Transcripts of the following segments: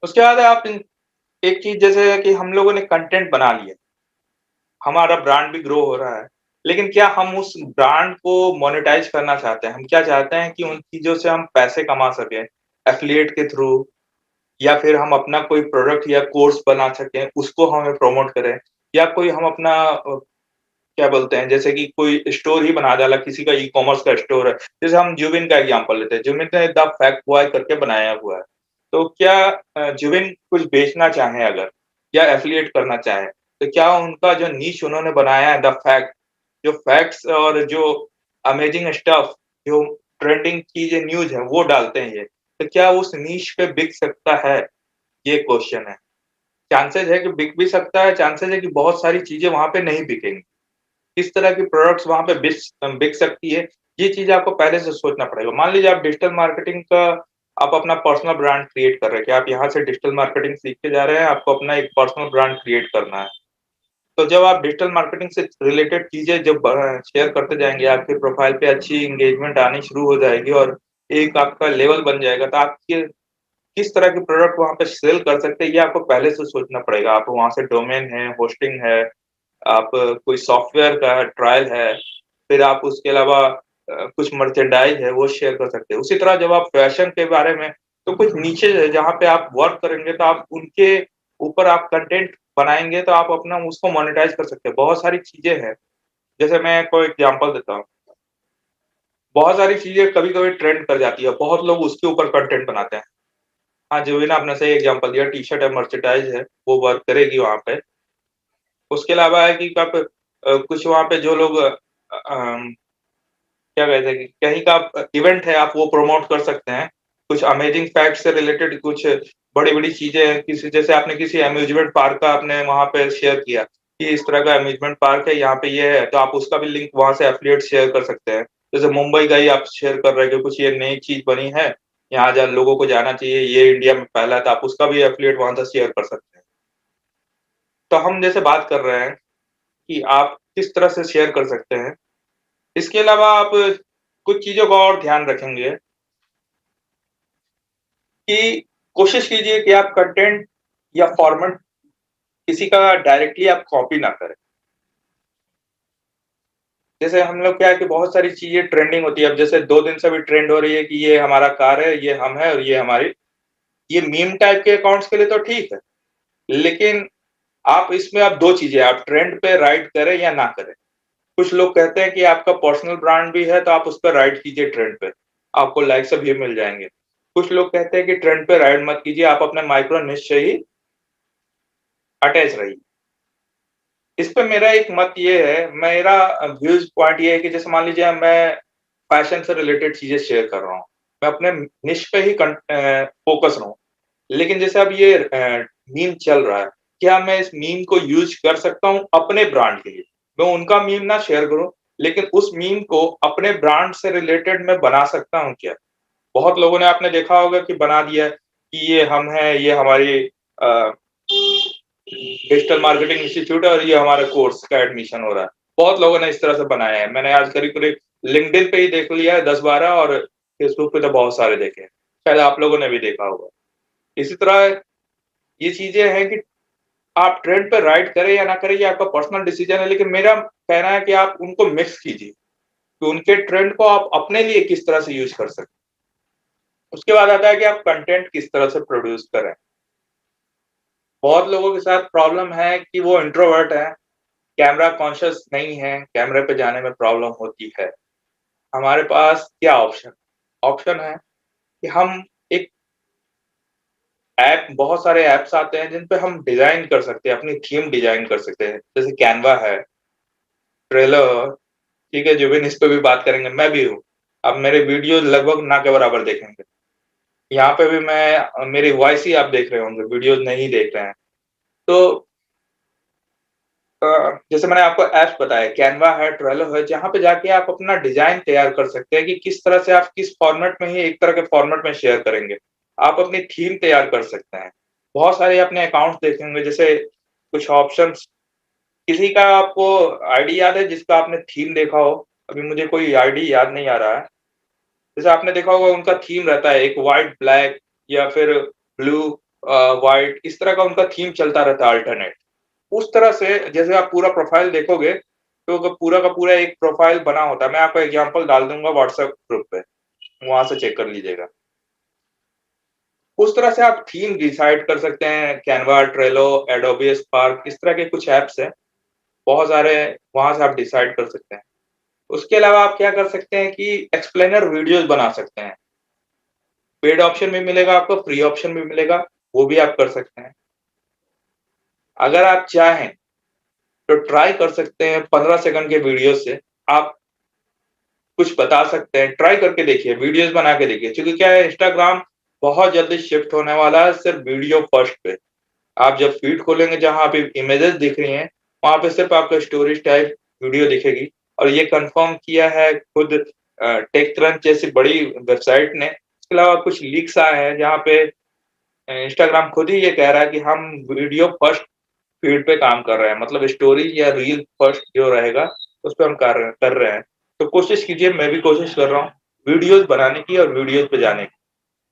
उसके बाद आप एक चीज़ जैसे कि हम लोगों ने कंटेंट बना लिया, हमारा ब्रांड भी ग्रो हो रहा है, लेकिन क्या हम उस ब्रांड को मोनेटाइज़ करना चाहते हैं? हम क्या चाहते हैं कि उन चीज़ों से हम पैसे कमा सकें, एफ़िलिएट के थ्रू या फिर हम अपना कोई प्रोडक्ट या कोर्स बना सकें, उसको हमें प्रमोट करें या कोई हम अपना क्या बोलते हैं, जैसे कि कोई स्टोर ही बना डाला, किसी का ई-कॉमर्स का स्टोर है। जैसे हम जुबिन का एग्ज़ाम्पल लेते हैं, जुबिन ने द फैक्ट बॉय करके बनाया हुआ है। तो क्या जुबिन कुछ बेचना चाहें अगर या एफ़िलिएट करना चाहें, तो क्या उनका जो नीश उन्होंने बनाया है द फैक्ट, जो फैक्ट्स और जो अमेजिंग स्टफ, जो ट्रेंडिंग चीज़ें न्यूज़ है, वो डालते हैं ये। तो क्या उस नीश पे बिक सकता है? ये क्वेश्चन है। चांसेज़ है कि बिक भी सकता है, चांसेज़ है कि बहुत सारी चीज़ें वहाँ पे नहीं बिकेंगी। किस तरह की प्रोडक्ट्स वहाँ पे बिक सकती है, ये चीज़ आपको पहले से सोचना पड़ेगा। मान लीजिए आप डिजिटल मार्केटिंग का आप अपना पर्सनल ब्रांड क्रिएट कर रहे हैं कि आप यहाँ से डिजिटल मार्केटिंग सीख के जा रहे हैं, आपको अपना एक पर्सनल ब्रांड क्रिएट करना है। तो जब आप डिजिटल मार्केटिंग से रिलेटेड चीज़ें जब शेयर करते जाएँगे, आपके प्रोफ़ाइल पे अच्छी एंगेजमेंट आनी शुरू हो जाएगी और एक आपका लेवल बन जाएगा, तो आपके किस तरह के प्रोडक्ट वहाँ पे सेल कर सकते हैं, ये आपको पहले से सोचना पड़ेगा। आप वहाँ से डोमेन है, होस्टिंग है, आप कोई सॉफ्टवेयर का ट्रायल है, फिर आप उसके अलावा कुछ मर्चेंडाइज़ है, वो शेयर कर सकते हैं। उसी तरह जब आप फैशन के बारे में तो कुछ नीचे है जहाँ पे आप वर्क करेंगे, तो आप उनके ऊपर आप कंटेंट बनाएँगे, तो आप अपना उसको मोनेटाइज़ कर सकते हैं। बहुत सारी चीज़ें हैं, जैसे मैं कोई एग्ज़ाम्पल देता हूँ। बहुत सारी चीज़ें कभी-कभी ट्रेंड कर जाती है, बहुत लोग उसके ऊपर कंटेंट बनाते हैं। हाँ, जो भी ना आपने सही एग्ज़ाम्पल दिया, टी-शर्ट है, मर्चेंडाइज़ है, वो वर्क करेगी वहाँ पे। उसके अलावा है कि आप कुछ वहाँ पे जो लोग क्या कहते हैं कि कहीं का इवेंट है, आप वो प्रमोट कर सकते हैं। कुछ अमेजिंग फैक्ट से रिलेटेड कुछ बड़ी-बड़ी चीज़ें हैं, किसी जैसे आपने किसी अम्यूज़मेंट पार्क का आपने वहाँ पे शेयर किया, कि इस तरह का अम्यूज़मेंट पार्क है, यहाँ पे ये है, तो आप उसका भी लिंक वहाँ से एफ़िलिएट शेयर कर सकते हैं। जैसे मुंबई का ही आप शेयर कर रहे हैं कि कुछ ये नई चीज़ बनी है, यहाँ लोगों को जाना चाहिए, ये इंडिया में पहला है, तो आप उसका भी एफ़िलिएट वहाँ से शेयर कर सकते हैं। तो हम जैसे बात कर रहे हैं कि आप किस तरह से शेयर कर सकते हैं। इसके अलावा आप कुछ चीज़ों का और ध्यान रखेंगे कि कोशिश कीजिए कि आप कंटेंट या फॉर्मेट किसी का डायरेक्टली आप कॉपी ना करें। जैसे हम लोग क्या है कि बहुत सारी चीज़ें ट्रेंडिंग होती है, अब जैसे 2 दिन से अभी ट्रेंड हो रही है कि ये हमारा कार है, ये हम हैं और ये हमारी ये मीम टाइप के अकाउंट्स के लिए तो ठीक है, लेकिन आप इसमें आप 2 चीज़ें आप ट्रेंड पे राइड करें या ना करें। कुछ लोग कहते हैं कि आपका पर्सनल ब्रांड भी है, तो आप उस पे राइड कीजिए ट्रेंड पे, आपको लाइक्स और व्यू मिल जाएँगे। कुछ लोग कहते हैं कि ट्रेंड पे राइड मत कीजिए, आप अपने माइक्रो निश से ही अटैच रहिए। इस पे मेरा एक मत ये है, मेरा व्यूज़ पॉइंट ये है कि जैसे मान लीजिए मैं फैशन से रिलेटेड चीज़ें शेयर कर रहा हूँ। मैं अपने निश पे ही फ़ोकस रहूँ। लेकिन जैसे अब ये मीम चल रहा है, क्या मैं इस मीम को यूज़ कर सकता हूँ अपने ब्रांड के लिए? मैं उनका मीम ना शेयर करूँ, लेकिन उस मीम को अपने ब्रांड से रिलेटेड मैं बना सकता हूँ क्या? बहुत लोगों ने आपने देखा होगा कि बना दिया है कि ये हम हैं, ये हमारी अ, डिजिटल मार्केटिंग इंस्टीट्यूट है और ये हमारे कोर्स का एडमिशन हो रहा है। बहुत लोगों ने इस तरह से बनाया है। मैंने आज करीब-करीब लिंक्डइन पे ही देख लिया है 10-12 और फेसबुक पे तो बहुत सारे देखे हैं। शायद आप लोगों ने भी देखा होगा। इसी तरह ये चीज़ें हैं कि आप ट्रेंड पे राइड करें या ना करें, ये आपका पर्सनल डिसीजन है, लेकिन मेरा कहना है कि आप उनको मिक्स कीजिए, कि उनके ट्रेंड को आप अपने लिए किस तरह से यूज़ कर सकते हैं। उसके बाद आता है कि आप कंटेंट किस तरह से प्रोड्यूस करें। बहुत लोगों के साथ प्रॉब्लम है कि वो इंट्रोवर्ट हैं, कैमरा कॉन्शियस नहीं है, कैमरे पे जाने में प्रॉब्लम होती है। हमारे पास क्या ऑप्शन ऑप्शन है कि हम एक ऐप बहुत सारे ऐप्स आते हैं जिन पे हम डिज़ाइन कर सकते हैं, अपनी थीम डिज़ाइन कर सकते हैं। जैसे कैनवा है, ट्रेलर, ठीक है, जुबिन इस पे भी बात करेंगे, मैं भी हूँ। आप मेरे वीडियो लगभग ना के बराबर देखेंगे। यहाँ पे भी मैं मेरी वॉइस ही आप देख रहे होंगे, वीडियोज़ नहीं देख रहे हैं। तो जैसे मैंने आपको ऐप्स बताए, कैनवा है, ट्रेलो है, जहाँ पे जाके आप अपना डिज़ाइन तैयार कर सकते हैं कि किस तरह से आप किस फ़ॉर्मेट में ही एक तरह के फ़ॉर्मेट में शेयर करेंगे। आप अपनी थीम तैयार कर सकते हैं। बहुत सारे अपने अकाउंट्स देखे होंगे, जैसे कुछ ऑप्शंस किसी का आपको आईडी याद है जिसका आपने थीम देखा हो? अभी मुझे कोई आईडी याद नहीं आ रहा है। जैसे आपने देखा होगा उनका थीम रहता है एक व्हाइट, ब्लैक या फिर ब्लू। व्हाइट, इस तरह का उनका थीम चलता रहता है अल्टरनेट। उस तरह से जैसे आप पूरा प्रोफाइल देखोगे, तो पूरा का पूरा एक प्रोफाइल बना होता है। मैं आपको एग्जांपल डाल दूँगा व्हाट्सएप ग्रुप पे, वहाँ से चेक कर लीजिएगा। उस तरह से आप थीम डिसाइड कर सकते हैं, कैनवा, ट्रेलो, एडोबी स्पार्क, इस तरह के कुछ ऐप्स हैं, बहुत सारे, वहाँ से आप डिसाइड कर सकते हैं। उसके अलावा आप क्या कर सकते हैं कि एक्सप्लेनर वीडियोज़ बना सकते हैं। पेड ऑप्शन भी मिलेगा आपको, फ्री ऑप्शन भी मिलेगा, वो भी आप कर सकते हैं। अगर आप चाहें, तो ट्राई कर सकते हैं 15 सेकंड के वीडियो से आप कुछ बता सकते हैं, ट्राई करके देखिए, वीडियोज़ बना के देखिए, क्योंकि क्या है इंस्टाग्राम बहुत जल्दी शिफ्ट होने वाला है सिर्फ़ वीडियो फर्स्ट पे। आप जब फीड खोलेंगे जहाँ पे इमेजेस दिख रही हैं, वहाँ पे सिर्फ़ आपको स्टोरीज़ टाइप वीडियो दिखेगी और ये कन्फर्म किया है खुद टेक क्रंच जैसी बड़ी वेबसाइट ने। इसके अलावा कुछ लीक्स आए हैं जहाँ पे इंस्टाग्राम खुद ही ये कह रहा है कि हम वीडियो फर्स्ट फीड पे काम कर रहे हैं, मतलब स्टोरी या रील फर्स्ट जो रहेगा, उस पे हम कर रहे हैं। तो कोशिश कीजिए, मैं भी कोशिश कर रहा हूँ, वीडियोज़ बनाने की और वीडियोज़ पे जाने की,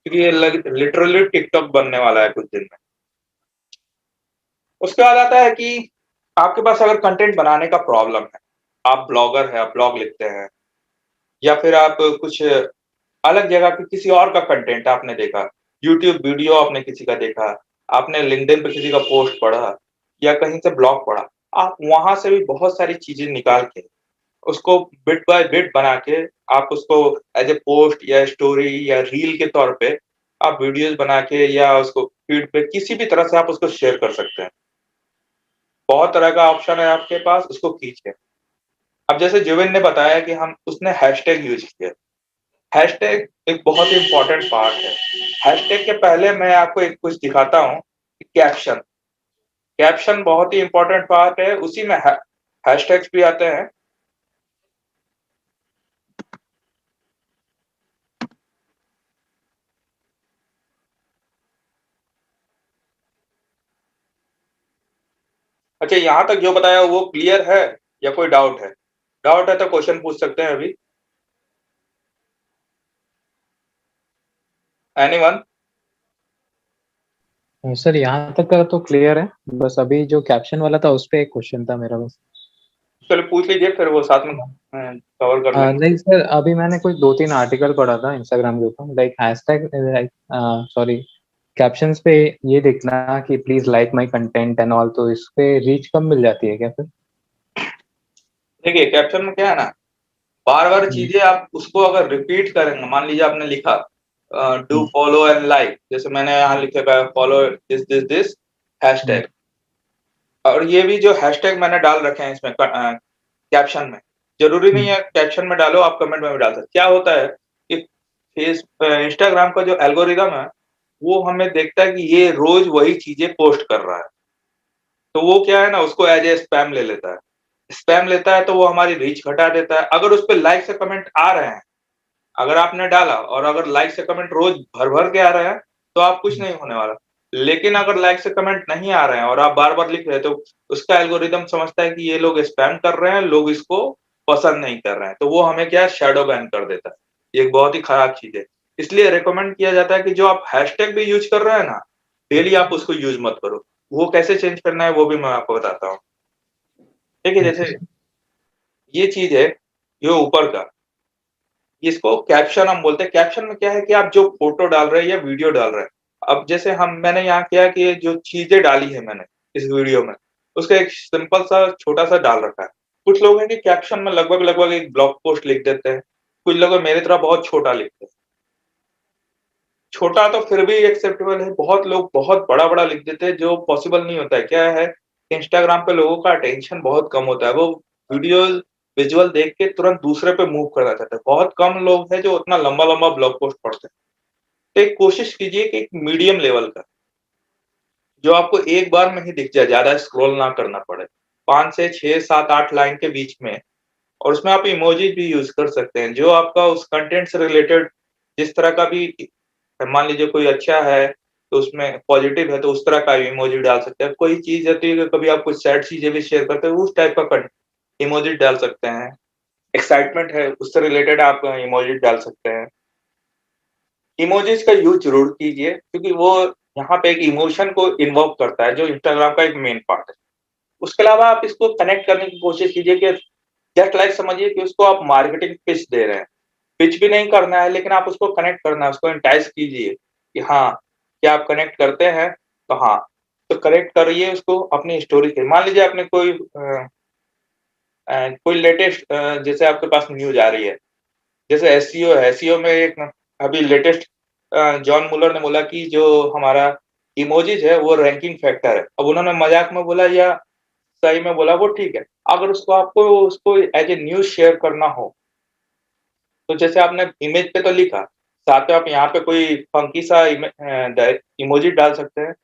क्योंकि ये लग लिटरली टिकटॉक बनने वाला है कुछ दिन में। उसके बाद आता है कि आपके पास अगर कंटेंट बनाने का प्रॉब्लम है, आप ब्लॉगर हैं, आप ब्लॉग लिखते हैं या फिर आप कुछ अलग जगह पे किसी और का कंटेंट आपने देखा, यूट्यूब वीडियो आपने किसी का देखा, आपने लिंक्डइन पे किसी का पोस्ट पढ़ा या कहीं से ब्लॉग पढ़ा, आप वहाँ से भी बहुत सारी चीज़ें निकाल के, उसको बिट बाय बिट बना के आप उसको एज़ ए पोस्ट या स्टोरी या रील के तौर पे आप वीडियोज़ बना के या उसको फीड पे किसी भी तरह से आप उसको शेयर कर सकते हैं। बहुत तरह का ऑप्शन है आपके पास, उसको कीजिए। अब जैसे जुबिन ने बताया कि हम उसने हैशटैग यूज़ किया। हैशटैग एक बहुत ही इम्पोर्टेंट पार्ट है। हैशटैग के पहले मैं आपको एक कुछ दिखाता हूँ, कैप्शन। कैप्शन बहुत ही इम्पोर्टेंट पार्ट है, उसी में हैशटैग्स भी आते हैं। अच्छा, यहाँ तक जो बताया वो क्लियर है या कोई डाउट है? डाउट है तो क्वेश्चन पूछ सकते हैं अभी। एनीवन? सर यहाँ तक का तो क्लियर है, बस अभी जो कैप्शन वाला था उस पे एक क्वेश्चन था मेरा बस। चलो पूछ लीजिए, फिर वो साथ में कवर कर लेंगे। नहीं सर, अभी मैंने कुछ 2-3 आर्टिकल पढ़ा था इंस्टाग्राम के ऊपर, like hashtag, like sorry, captions पे ये देखना कि please like my content and all, तो इस पे रीच कम मिल जाती है क्या फिर? देखिए, कैप्शन में क्या है ना, बार-बार हम्म, चीज़ें आप उसको अगर रिपीट करेंगे, मान लीजिए आपने लिखा do hmm, follow and like, जैसे मैंने यहाँ लिखा है फॉलो दिस हम्म, हैशटैग, और ये भी जो हैशटैग मैंने डाल रखे हैं इसमें कैप्शन में, ज़रूरी नहीं हम्म, है कैप्शन में डालो, आप कमेंट में भी डाल सकते। क्या होता है कि इंस्टाग्राम का जो एल्गोरिदम है, वो हमें देखता है कि ये रोज़ वही चीज़ें पोस्ट कर रहा है। तो वो क्या है ना, उसको एज़ ए स्पैम ले लेता है। स्पैम लेता है तो वो हमारी रीच घटा देता है। अगर उस पे लाइक से कमेंट आ रहे हैं, अगर आपने डाला और अगर लाइक से कमेंट रोज़ भर-भर के आ रहे हैं, तो आप कुछ हम्म, नहीं होने वाला। लेकिन अगर लाइक से कमेंट नहीं आ रहे हैं और आप बार-बार लिख रहे हैं, तो उसका एल्गोरिदम समझता है कि ये लोग स्पैम कर रहे हैं, लोग इसको पसंद नहीं कर रहे हैं, तो वो हमें क्या है, शैडो बैन कर देता है। ये एक बहुत ही खराब चीज़ है। इसलिए रिकमेंड किया जाता है कि जो आप हैशटैग भी यूज़ कर रहे हैं ना, डेली आप उसको यूज़ मत करो। वो कैसे चेंज करना है, वो भी मैं आपको बताता हूँ। देखिए, अच्छा जैसे सर। ये चीज़ है, ये ऊपर का, इसको कैप्शन हम बोलते हैं। कैप्शन में क्या है कि आप जो फ़ोटो डाल रहे हैं या वीडियो डाल रहे हैं, अब जैसे मैंने यहाँ क्या है कि ये जो चीज़ें डाली है मैंने इस वीडियो में, उसका एक सिंपल सा छोटा-सा डाल रखा है। कुछ लोग हैं कि कैप्शन में लगभग-लगभग एक ब्लॉग पोस्ट लिख देते हैं, कुछ लोग मेरी तरह बहुत छोटा लिखते हैं। छोटा तो फिर भी एक्सेप्टेबल है, बहुत लोग बहुत बड़ा-बड़ा लिख देते हैं जो पॉसिबल नहीं होता है। क्या है, इंस्टाग्राम पे लोगों का अटेंशन बहुत कम होता है, वो वीडियोज़ विज़ुअल देख के तुरंत दूसरे पे मूव करना चाहते हैं। बहुत कम लोग हैं जो उतना लंबा-लंबा ब्लॉग पोस्ट पढ़ते हैं। तो एक कोशिश कीजिए कि एक मीडियम लेवल का, जो आपको एक बार में ही दिख जाए, ज़्यादा स्क्रॉल ना करना पड़े। 5 से 6, 7, 8 लाइन के बीच में, और उसमें आप इमोजी भी यूज़ कर सकते हैं, जो आपका उस कंटेंट से रिलेटेड जिस तरह का भी, मान लीजिए कोई अच्छा है, तो उसमें पॉज़िटिव है तो उस तरह का इमोजी डाल सकते हैं। कोई चीज़ होती है कि कभी आप कुछ सैड चीज़ें भी शेयर करते हैं, उस टाइप का इमोजी डाल सकते हैं। एक्साइटमेंट है, उससे रिलेटेड आप इमोजी डाल सकते हैं। इमोजीज़ का यूज़ ज़रूर कीजिए, क्योंकि वो यहाँ पे एक इमोशन को इन्वॉल्व करता है, जो इंस्टाग्राम का एक मेन पार्ट है। उसके अलावा आप इसको कनेक्ट करने की कोशिश कीजिए कि जस्ट लाइक समझिए कि उसको आप मार्केटिंग पिच दे रहे हैं। पिच भी नहीं करना है, लेकिन आप उसको कनेक्ट करना है, उसको एंटाइज़ कीजिए कि हाँ, क्या आप कनेक्ट करते हैं? तो हाँ, तो कनेक्ट करिए उसको अपनी स्टोरी से। मान लीजिए आपने कोई लेटेस्ट जैसे आपके पास न्यूज़ आ रही है, जैसे एसईओ है, एसईओ में एक अभी लेटेस्ट जॉन मुलर ने बोला कि जो हमारा इमोजीज है वो रैंकिंग फैक्टर है। अब उन्होंने मज़ाक में बोला या सही में बोला वो ठीक है। अगर आपको उसको एज़ ए न्यूज़ शेयर करना हो, तो जैसे आपने इमेज पे तो लिखा, साथ में आप यहाँ पे कोई फंकी सा इमोजी डाल सकते हैं।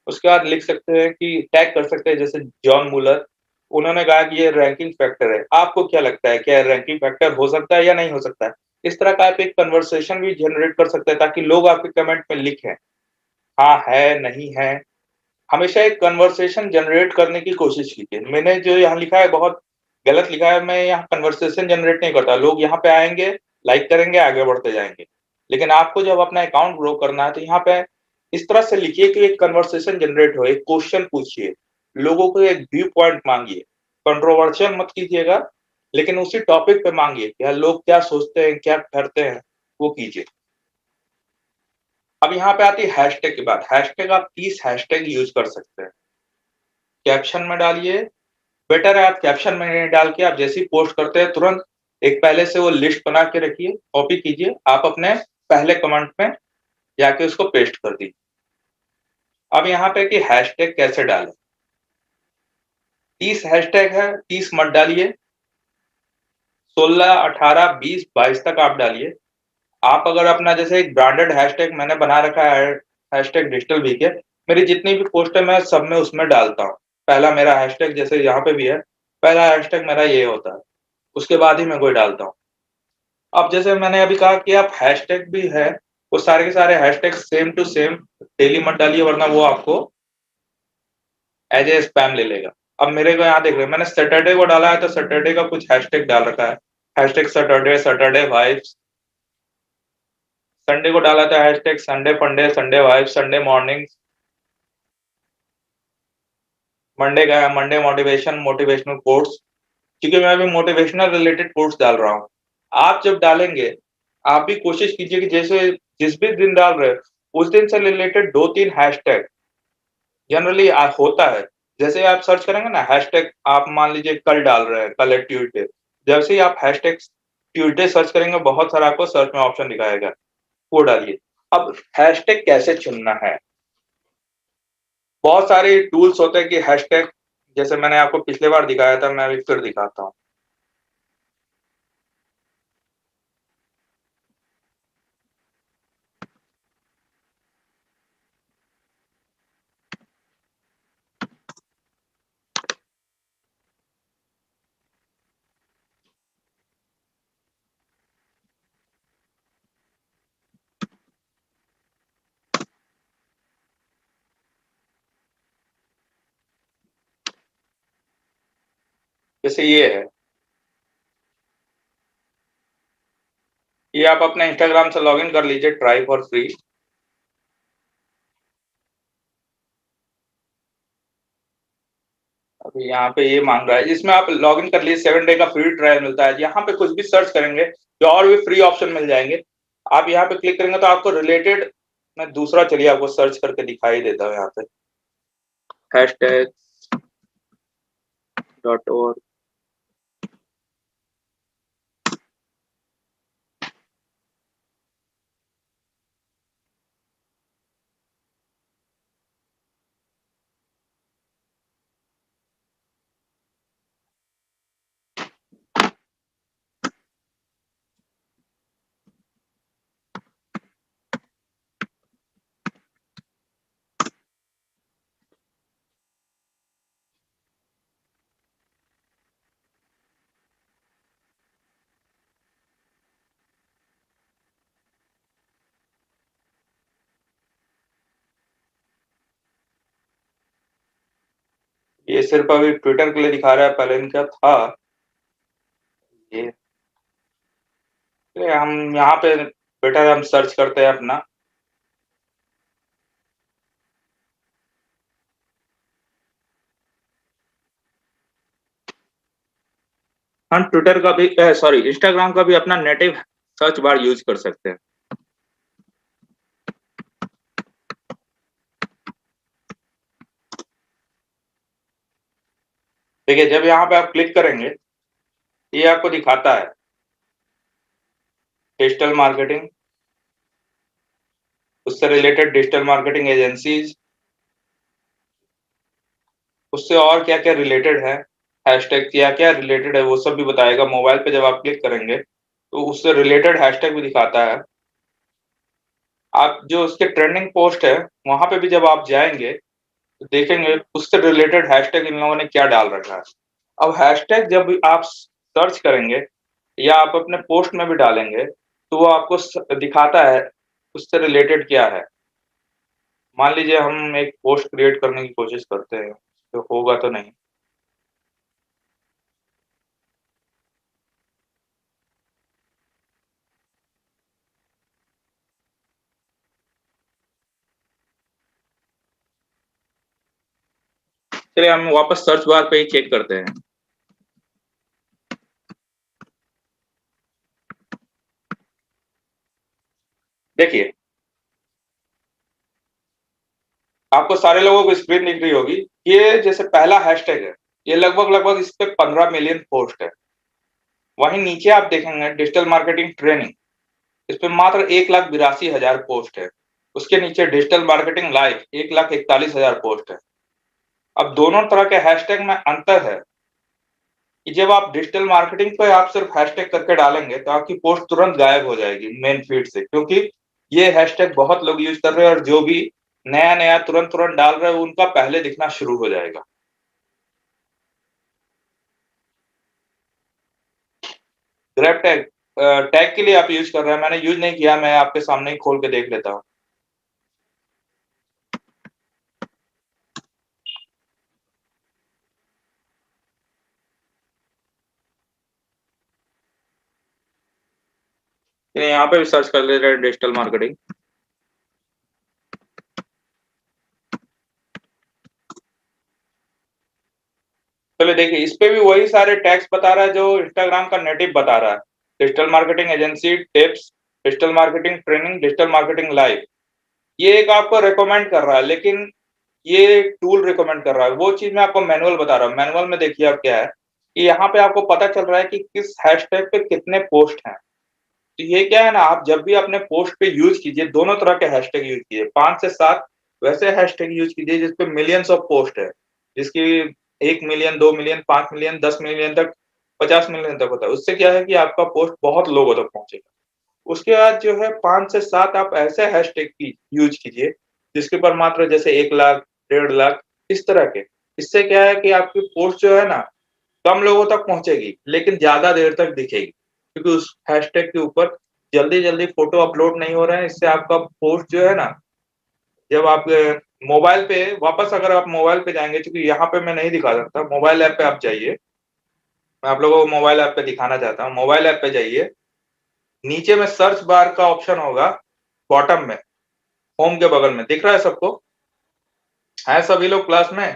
उसके बाद लिख सकते हैं कि टैग कर सकते हैं जैसे जॉन मुलर, उन्होंने कहा कि ये रैंकिंग फैक्टर है। आपको क्या लगता है, क्या रैंकिंग फैक्टर हो सकता है या नहीं हो सकता है? इस तरह का आप एक कन्वर्सेशन भी जनरेट कर सकते हैं ताकि लोग आपके कमेंट में लिखें, हाँ है, नहीं है। हमेशा एक कन्वर्सेशन जनरेट करने की कोशिश कीजिए। मैंने जो यहाँ लिखा है बहुत गलत लिखा है, मैं यहाँ कन्वर्सेशन जनरेट नहीं करता। लोग यहाँ पे आएँगे, लाइक करेंगे, आगे बढ़ते जाएँगे। लेकिन आपको जब अपना अकाउंट ग्रो करना है तो यहाँ पे इस तरह से लिखिए कि एक कन्वर्सेशन जनरेट हो, एक क्वेश्चन पूछिए, लोगों को एक व्यू पॉइंट माँगिए। कंट्रोवर्शियल मत कीजिएगा, लेकिन उसी टॉपिक पे माँगिए कि यार लोग क्या सोचते हैं, क्या करते हैं, वो कीजिए। अब यहाँ पे आती है हैशटैग की बात। हैशटैग आप 30 हैशटैग यूज़ कर सकते हैं। कैप्शन में डालिए, बेटर है आप कैप्शन में नहीं डाल के आप जैसे ही पोस्ट करते हैं तुरंत एक पहले से वो लिस्ट बना के रखिए, कॉपी कीजिए, आप अपने पहले कमेंट में जाके उसको पेस्ट कर दीजिए। अब यहाँ पे कि हैशटैग कैसे डालें? 30 हैशटैग है, 30 मत डालिए, 16, 18, 20, 22 तक आप डालिए। आप अगर अपना जैसे एक ब्रांडेड हैशटैग मैंने बना रखा है, हैशटैग डिजिटल वीके, मेरी जितनी भी पोस्ट है मैं सब में उसमें डालता हूँ। पहला मेरा हैशटैग जैसे यहाँ पे भी है, पहला हैशटैग मेरा ये होता है, उसके बाद ही मैं कोई डालता हूँ। अब जैसे मैंने अभी कहा कि आप हैशटैग भी है, वो सारे के सारे hashtag same to same daily मत डालिए वरना वो आपको एज़ ए स्पैम ले लेगा। अब मेरे को यहाँ देख रहे हैं, मैंने सैटरडे को डाला है तो सैटरडे का कुछ हैशटैग डाल रखा है। Hashtag Saturday, Saturday vibes. Sunday को डाला था हैशटैग संडे फंडे, Sunday vibes, Sunday morning. Monday का है मंडे मोटिवेशन, मोटिवेशनल कोट्स, क्योंकि मैं अभी मोटिवेशनल रिलेटेड कोट्स डाल रहा हूँ। आप जब डालेंगे, आप भी कोशिश कीजिए कि जैसे जिस भी दिन डाल रहे हैं, उस दिन से रिलेटेड 2-3 हैशटैग जनरली होता है। जैसे आप सर्च करेंगे ना हैशटैग आप मान लीजिए कल डाल रहे हैं, कल है ट्यूसडे। जैसे ही आप हैशटैग ट्यूसडे सर्च करेंगे बहुत सारा आपको सर्च में ऑप्शन दिखाएगा, वो डालिए। अब हैशटैग कैसे चुनना है? बहुत सारे टूल्स होते हैं कि हैशटैग जैसे मैंने आपको पिछली बार दिखाया था, मैं अभी फिर दिखाता हूँ। जैसे ये है, ये आप अपने इंस्टाग्राम से लॉगिन कर लीजिए ट्राई फॉर फ्री। अभी यहाँ पे ये मांग रहा है, इसमें आप लॉगिन कर लीजिए, 7 डे का फ्री ट्रायल मिलता है। यहाँ पे कुछ भी सर्च करेंगे तो और भी फ्री ऑप्शन मिल जाएंगे। आप यहाँ पे क्लिक करेंगे तो आपको रिलेटेड मैं दूसरा चलिए आपको सर्च करके दिखाई देता हूँ यहाँ पे हैशटैग डॉट और ये सिर्फ अभी ट्विटर के लिए दिखा रहा है, पहले इनका था ये। हम यहाँ पे बेटर हम सर्च करते हैं अपना हम ट्विटर का भी सॉरी इंस्टाग्राम का भी अपना नेटिव सर्च बार यूज कर सकते हैं। देखिए जब यहाँ पे आप क्लिक करेंगे, ये आपको दिखाता है डिजिटल मार्केटिंग, उससे रिलेटेड डिजिटल मार्केटिंग एजेंसीज, उससे और क्या-क्या रिलेटेड है, हैशटैग क्या-क्या रिलेटेड है वो सब भी बताएगा। मोबाइल पे जब आप क्लिक करेंगे, तो उससे रिलेटेड हैशटैग भी दिखाता है। आप जो उसके ट्रेंडिंग पोस्ट है, वहाँ पे भी जब आप जाएँगे, तो देखेंगे उससे रिलेटेड हैशटैग इन लोगों ने क्या डाल रखा है। अब हैशटैग जब भी आप सर्च करेंगे या आप अपने पोस्ट में भी डालेंगे, तो वो आपको दिखाता है उससे रिलेटेड क्या है। मान लीजिए हम एक पोस्ट क्रिएट करने की कोशिश करते हैं, तो होगा तो नहीं। चलिए हम वापस सर्च बार पे ही चेक करते हैं। देखिए, आपको सारे लोगों को स्क्रीन दिख रही होगी। ये जैसे पहला हैशटैग है, ये लगभग इस पे 15 मिलियन पोस्ट है। वहीं नीचे आप देखेंगे डिजिटल मार्केटिंग ट्रेनिंग, इस पे मात्र 1,82,000 पोस्ट है। उसके नीचे डिजिटल मार्केटिंग लाइव 1,41,000 पोस्ट है। अब दोनों तरह के हैशटैग में अंतर है कि जब आप डिजिटल मार्केटिंग पे आप सिर्फ हैशटैग करके डालेंगे, तो आपकी पोस्ट तुरंत गायब हो जाएगी मेन फीड से, क्योंकि ये हैशटैग बहुत लोग यूज़ कर रहे हैं और जो भी नया-नया तुरंत-तुरंत डाल रहे हैं, उनका पहले दिखना शुरू हो जाएगा। ग्रैब टैग टैग के लिए आप यूज़ कर रहे हैं, मैंने यूज़ नहीं किया, मैं आपके सामने ही खोल के देख लेता हूँ। यहाँ पे भी सर्च कर ले रहे हैं डिजिटल मार्केटिंग। चलिए देखिए, इस पे भी वही सारे टैग्स बता रहा है जो इंस्टाग्राम का नेटिव बता रहा है। Digital marketing agency, tips, digital marketing training, digital marketing live. ये एक आपको रिकमेंड कर रहा है, लेकिन ये टूल रिकमेंड कर रहा है। वो चीज़ मैं आपको मैनुअल बता रहा हूँ। मैनुअल में देखिए अब क्या है कि यहाँ पे आपको पता चल रहा है कि किस हैशटैग पे कितने पोस्ट हैं। तो ये क्या है ना, आप जब भी अपने पोस्ट पे यूज़ कीजिए, दोनों तरह के हैशटैग यूज़ कीजिए। 5 से 7 वैसे हैशटैग यूज़ कीजिए जिस पे मिलियंस ऑफ पोस्ट है, जिसकी 1 मिलियन, 2 मिलियन, 5 मिलियन, 10 मिलियन तक, 50 मिलियन तक होता है। उससे क्या है कि आपका पोस्ट बहुत लोगों तक पहुँचेगा। उसके बाद जो है 5 से 7 आप ऐसे हैशटैग की यूज़ कीजिए, जिसके ऊपर मात्र जैसे 1 लाख, 1.5 लाख इस तरह के। इससे क्या है कि आपकी पोस्ट जो है ना, कम लोगों तक पहुँचेगी, लेकिन ज़्यादा देर तक दिखेगी। क्योंकि उस हैशटैग के ऊपर जल्दी-जल्दी फ़ोटो अपलोड नहीं हो रहे हैं, इससे आपका पोस्ट जो है ना, जब आप मोबाइल पे वापस अगर आप मोबाइल पे जाएँगे, चूँकि यहाँ पे मैं नहीं दिखा सकता, मोबाइल ऐप पे आप जाइए। मैं आप लोगों को मोबाइल ऐप पे दिखाना चाहता हूँ। मोबाइल ऐप पे जाइए, नीचे में सर्च बार का ऑप्शन होगा, बॉटम में, होम के बगल में, दिख रहा है सबको? हैं सभी लोग क्लास में?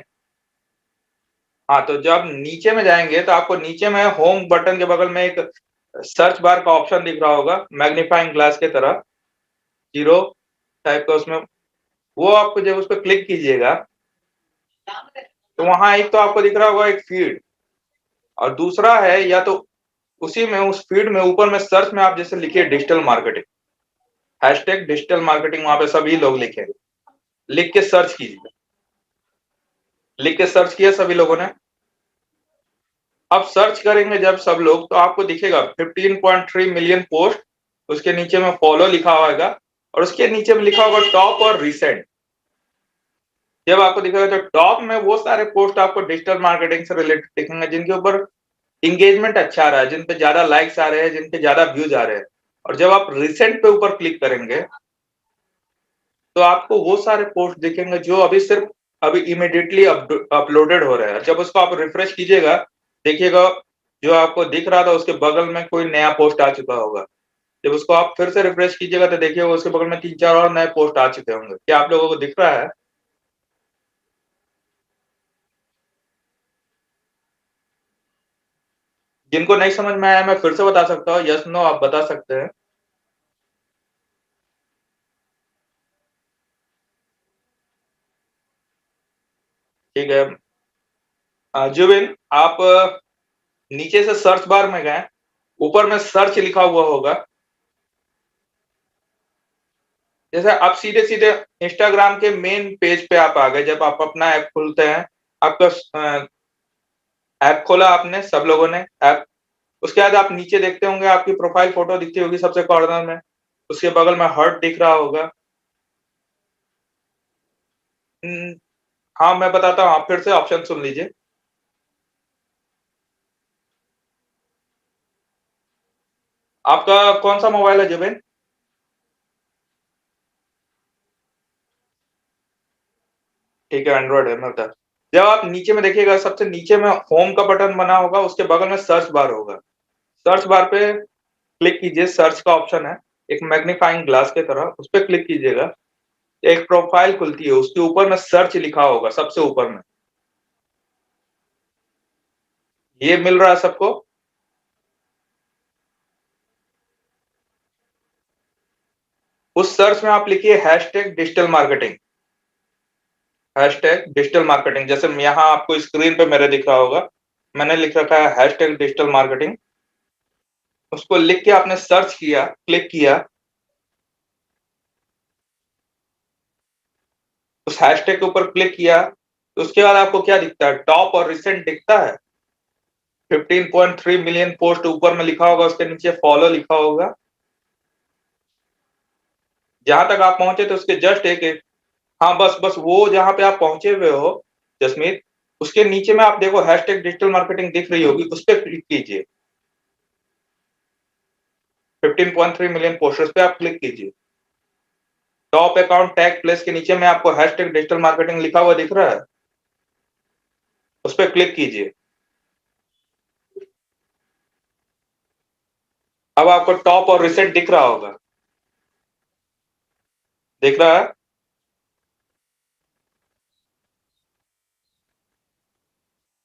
हाँ, तो जब नीचे में जाएँगे तो आपको नीचे में होम बटन के बगल में एक सर्च बार का ऑप्शन दिख रहा होगा, मैग्नीफाइंग ग्लास की तरह, ज़ीरो टाइप का उसमें, वो आपको जब उस पे क्लिक कीजिएगा, तो वहाँ एक तो आपको दिख रहा होगा एक फ़ीड, और दूसरा है या तो उसी में उस फ़ीड में ऊपर में सर्च में आप जैसे लिखिए digital marketing, hashtag digital marketing, वहाँ पे सभी लोग लिखें। लिख के सर्च कीजिए। लिख के सर्च किया सभी लोगों ने? अब सर्च करेंगे जब सब लोग, तो आपको दिखेगा 15.3 मिलियन पोस्ट, उसके नीचे में फॉलो लिखा होगा और उसके नीचे में लिखा होगा टॉप और रिसेंट। जब आपको दिखेगा तो टॉप में वो सारे पोस्ट आपको डिजिटल मार्केटिंग से रिलेटेड दिखेंगे जिनके ऊपर एंगेजमेंट अच्छा आ रहा है, जिन पे ज़्यादा लाइक्स आ रहे हैं, जिन पे ज़्यादा व्यूज़ आ रहे हैं। और जब आप रिसेंट पे ऊपर क्लिक करेंगे, तो आपको वो सारे पोस्ट दिखेंगे जो अभी सिर्फ अभी इमीडिएटली अपलोडेड हो रहे हैं। जब उसको आप रिफ्रेश कीजिएगा, देखिएगा जो आपको दिख रहा था उसके बगल में कोई नया पोस्ट आ चुका होगा। जब उसको आप फिर से रिफ्रेश कीजिएगा तो देखिएगा उसके बगल में 3-4 और नए पोस्ट आ चुके होंगे। क्या आप लोगों को दिख रहा है? जिनको नहीं समझ में आया मैं फिर से बता सकता हूँ, यस नो आप बता सकते हैं। ठीक है। जुबिन आप नीचे से सर्च बार में गए, ऊपर में सर्च लिखा हुआ होगा। जैसे आप सीधे-सीधे इंस्टाग्राम के मेन पेज पे आप आ गए, जब आप अपना ऐप खोलते हैं, आपका ऐप खोला आपने, सब लोगों ने ऐप, उसके बाद आप नीचे देखते होंगे आपकी प्रोफाइल फोटो दिखती होगी सबसे कॉर्नर में, उसके बगल में हार्ट दिख रहा होगा। हाँ, मैं बताता हूँ, आप फिर से ऑप्शन सुन लीजिए। आपका कौन-सा मोबाइल है जुबिन? ठीक है, एंड्रॉइड है, मैं बता, जब आप नीचे में देखिएगा, सबसे नीचे में होम का बटन बना होगा, उसके बगल में सर्च बार होगा। सर्च बार पे क्लिक कीजिए, सर्च का ऑप्शन है, एक मैग्नीफाइंग ग्लास की तरह, उस पे क्लिक कीजिएगा। एक प्रोफाइल खुलती है, उसके ऊपर में सर्च लिखा होगा, सबसे ऊपर में। ये मिल रहा है सबको? उस सर्च में आप लिखिए hashtag digital marketing. Hashtag digital marketing, जैसे यहाँ आपको स्क्रीन पे मेरे दिख रहा होगा, मैंने लिख रखा है हैशटैग डिजिटल मार्केटिंग। उसको लिख के आपने सर्च किया, क्लिक किया, उस हैशटैग के ऊपर क्लिक किया, तो उसके बाद आपको क्या दिखता है? टॉप और रिसेंट दिखता है। 15.3 मिलियन पोस्ट ऊपर में लिखा होगा, उसके नीचे फॉलो लिखा होगा। जहां तक आप पहुंचे थे उसके जस्ट एक हाँ, बस वो जहां पे आप पहुंचे हुए हो जसमीत, उसके नीचे में आप देखो हैशटैग डिजिटल मार्केटिंग दिख रही होगी, उस पर क्लिक कीजिए। 15.3 मिलियन पोस्टर्स पे आप क्लिक कीजिए। टॉप अकाउंट टैग प्लेस के नीचे में आपको हैशटैग डिजिटल मार्केटिंग लिखा हुआ दिख रहा है, उस पर क्लिक कीजिए। अब आपको टॉप और रिसेंट दिख रहा होगा, दिख रहा है?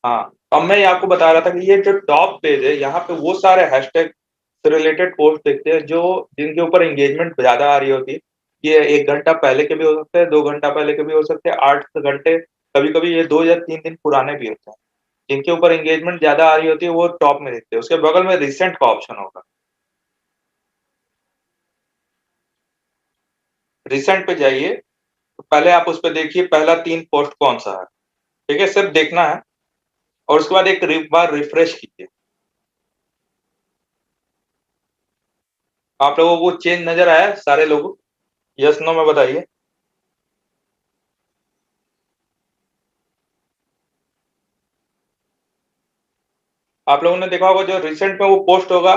हाँ, अब मैं ये आपको बता रहा था कि ये जो टॉप पेज है, यहाँ पे वो सारे हैशटैग से रिलेटेड पोस्ट देखते हैं जो जिनके ऊपर एंगेजमेंट ज्यादा आ रही होती है। ये 1 घंटा पहले के भी हो सकते हैं, 2 घंटा पहले के भी हो सकते हैं, 8 घंटे, कभी कभी ये 2 या 3 दिन पुराने भी होते हैं। जिनके ऊपर एंगेजमेंट ज्यादा आ रही होती है वो टॉप में दिखते हैं, उसके बगल में रिसेंट का ऑप्शन होगा। रिसेंट पे जाइए, तो पहले आप उस पर देखिए पहला 3 पोस्ट कौन सा है। ठीक है, सिर्फ देखना है, और उसके बाद एक बार रिफ्रेश कीजिए। आप लोगों को चेंज नजर आया सारे लोगों? यस नो में बताइए। आप लोगों ने देखा होगा जो रिसेंट में वो पोस्ट होगा,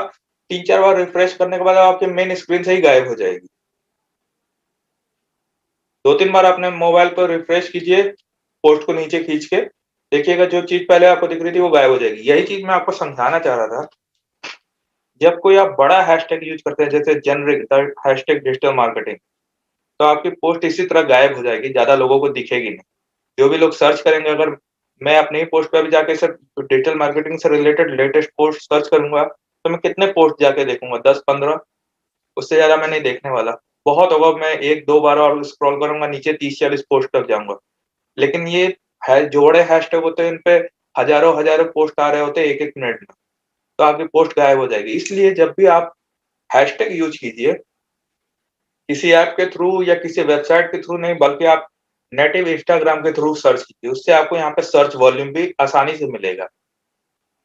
3-4 बार रिफ्रेश करने के बाद आपके मेन स्क्रीन से ही गायब हो जाएगी। 2-3 बार अपने मोबाइल पर रिफ्रेश कीजिए, पोस्ट को नीचे खींच के देखिएगा, जो चीज पहले आपको दिख रही थी वो गायब हो जाएगी। यही चीज मैं आपको समझाना चाह रहा था। जब कोई आप बड़ा हैशटैग यूज करते हैं, जैसे जेनरिक हैशटैग डिजिटल मार्केटिंग, तो आपकी पोस्ट इसी तरह गायब हो जाएगी, ज्यादा लोगों को दिखेगी नहीं। जो भी लोग सर्च करेंगे, अगर मैं अपनी ही पोस्ट पे भी जाके सर डिजिटल मार्केटिंग से रिलेटेड लेटेस्ट पोस्ट सर्च करूंगा, तो मैं कितने पोस्ट जाके देखूंगा? 10-15, उससे ज्यादा मैं नहीं देखने वाला। बहुत होगा मैं 1-2 बार और स्क्रॉल करूंगा नीचे, 30-40 पोस्ट तक जाऊंगा। लेकिन ये है जो बड़े हैशटैग होते हैं, इन पे हजारों हजारों पोस्ट आ रहे होते हैं एक एक मिनट में, तो आपकी पोस्ट गायब हो जाएगी। इसलिए जब भी आप हैशटैग यूज कीजिए, किसी ऐप के थ्रू या किसी वेबसाइट के थ्रू नहीं, बल्कि आप नेटिव इंस्टाग्राम के थ्रू सर्च कीजिए, उससे आपको यहाँ पे सर्च वॉल्यूम भी आसानी से मिलेगा।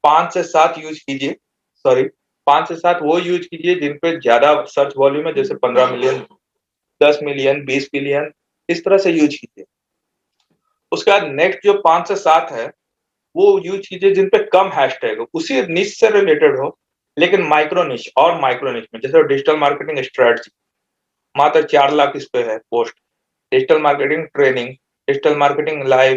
5 से 7 यूज कीजिए, सॉरी, 5 से 7 वो यूज कीजिए जिन पे ज्यादा सर्च वॉल्यूम है, जैसे 15 मिलियन, 10 मिलियन, 20 मिलियन, इस तरह से यूज कीजिए। उसके बाद नेक्स्ट जो 5 से 7 है, वो यूज कीजिए जिन पे कम हैशटैग हो, उसी निश से रिलेटेड हो, लेकिन माइक्रो निश और माइक्रो निश में, जैसे डिजिटल मार्केटिंग स्ट्रेटजी, मात्र 4 लाख इस पे है post. Digital marketing training, digital marketing live,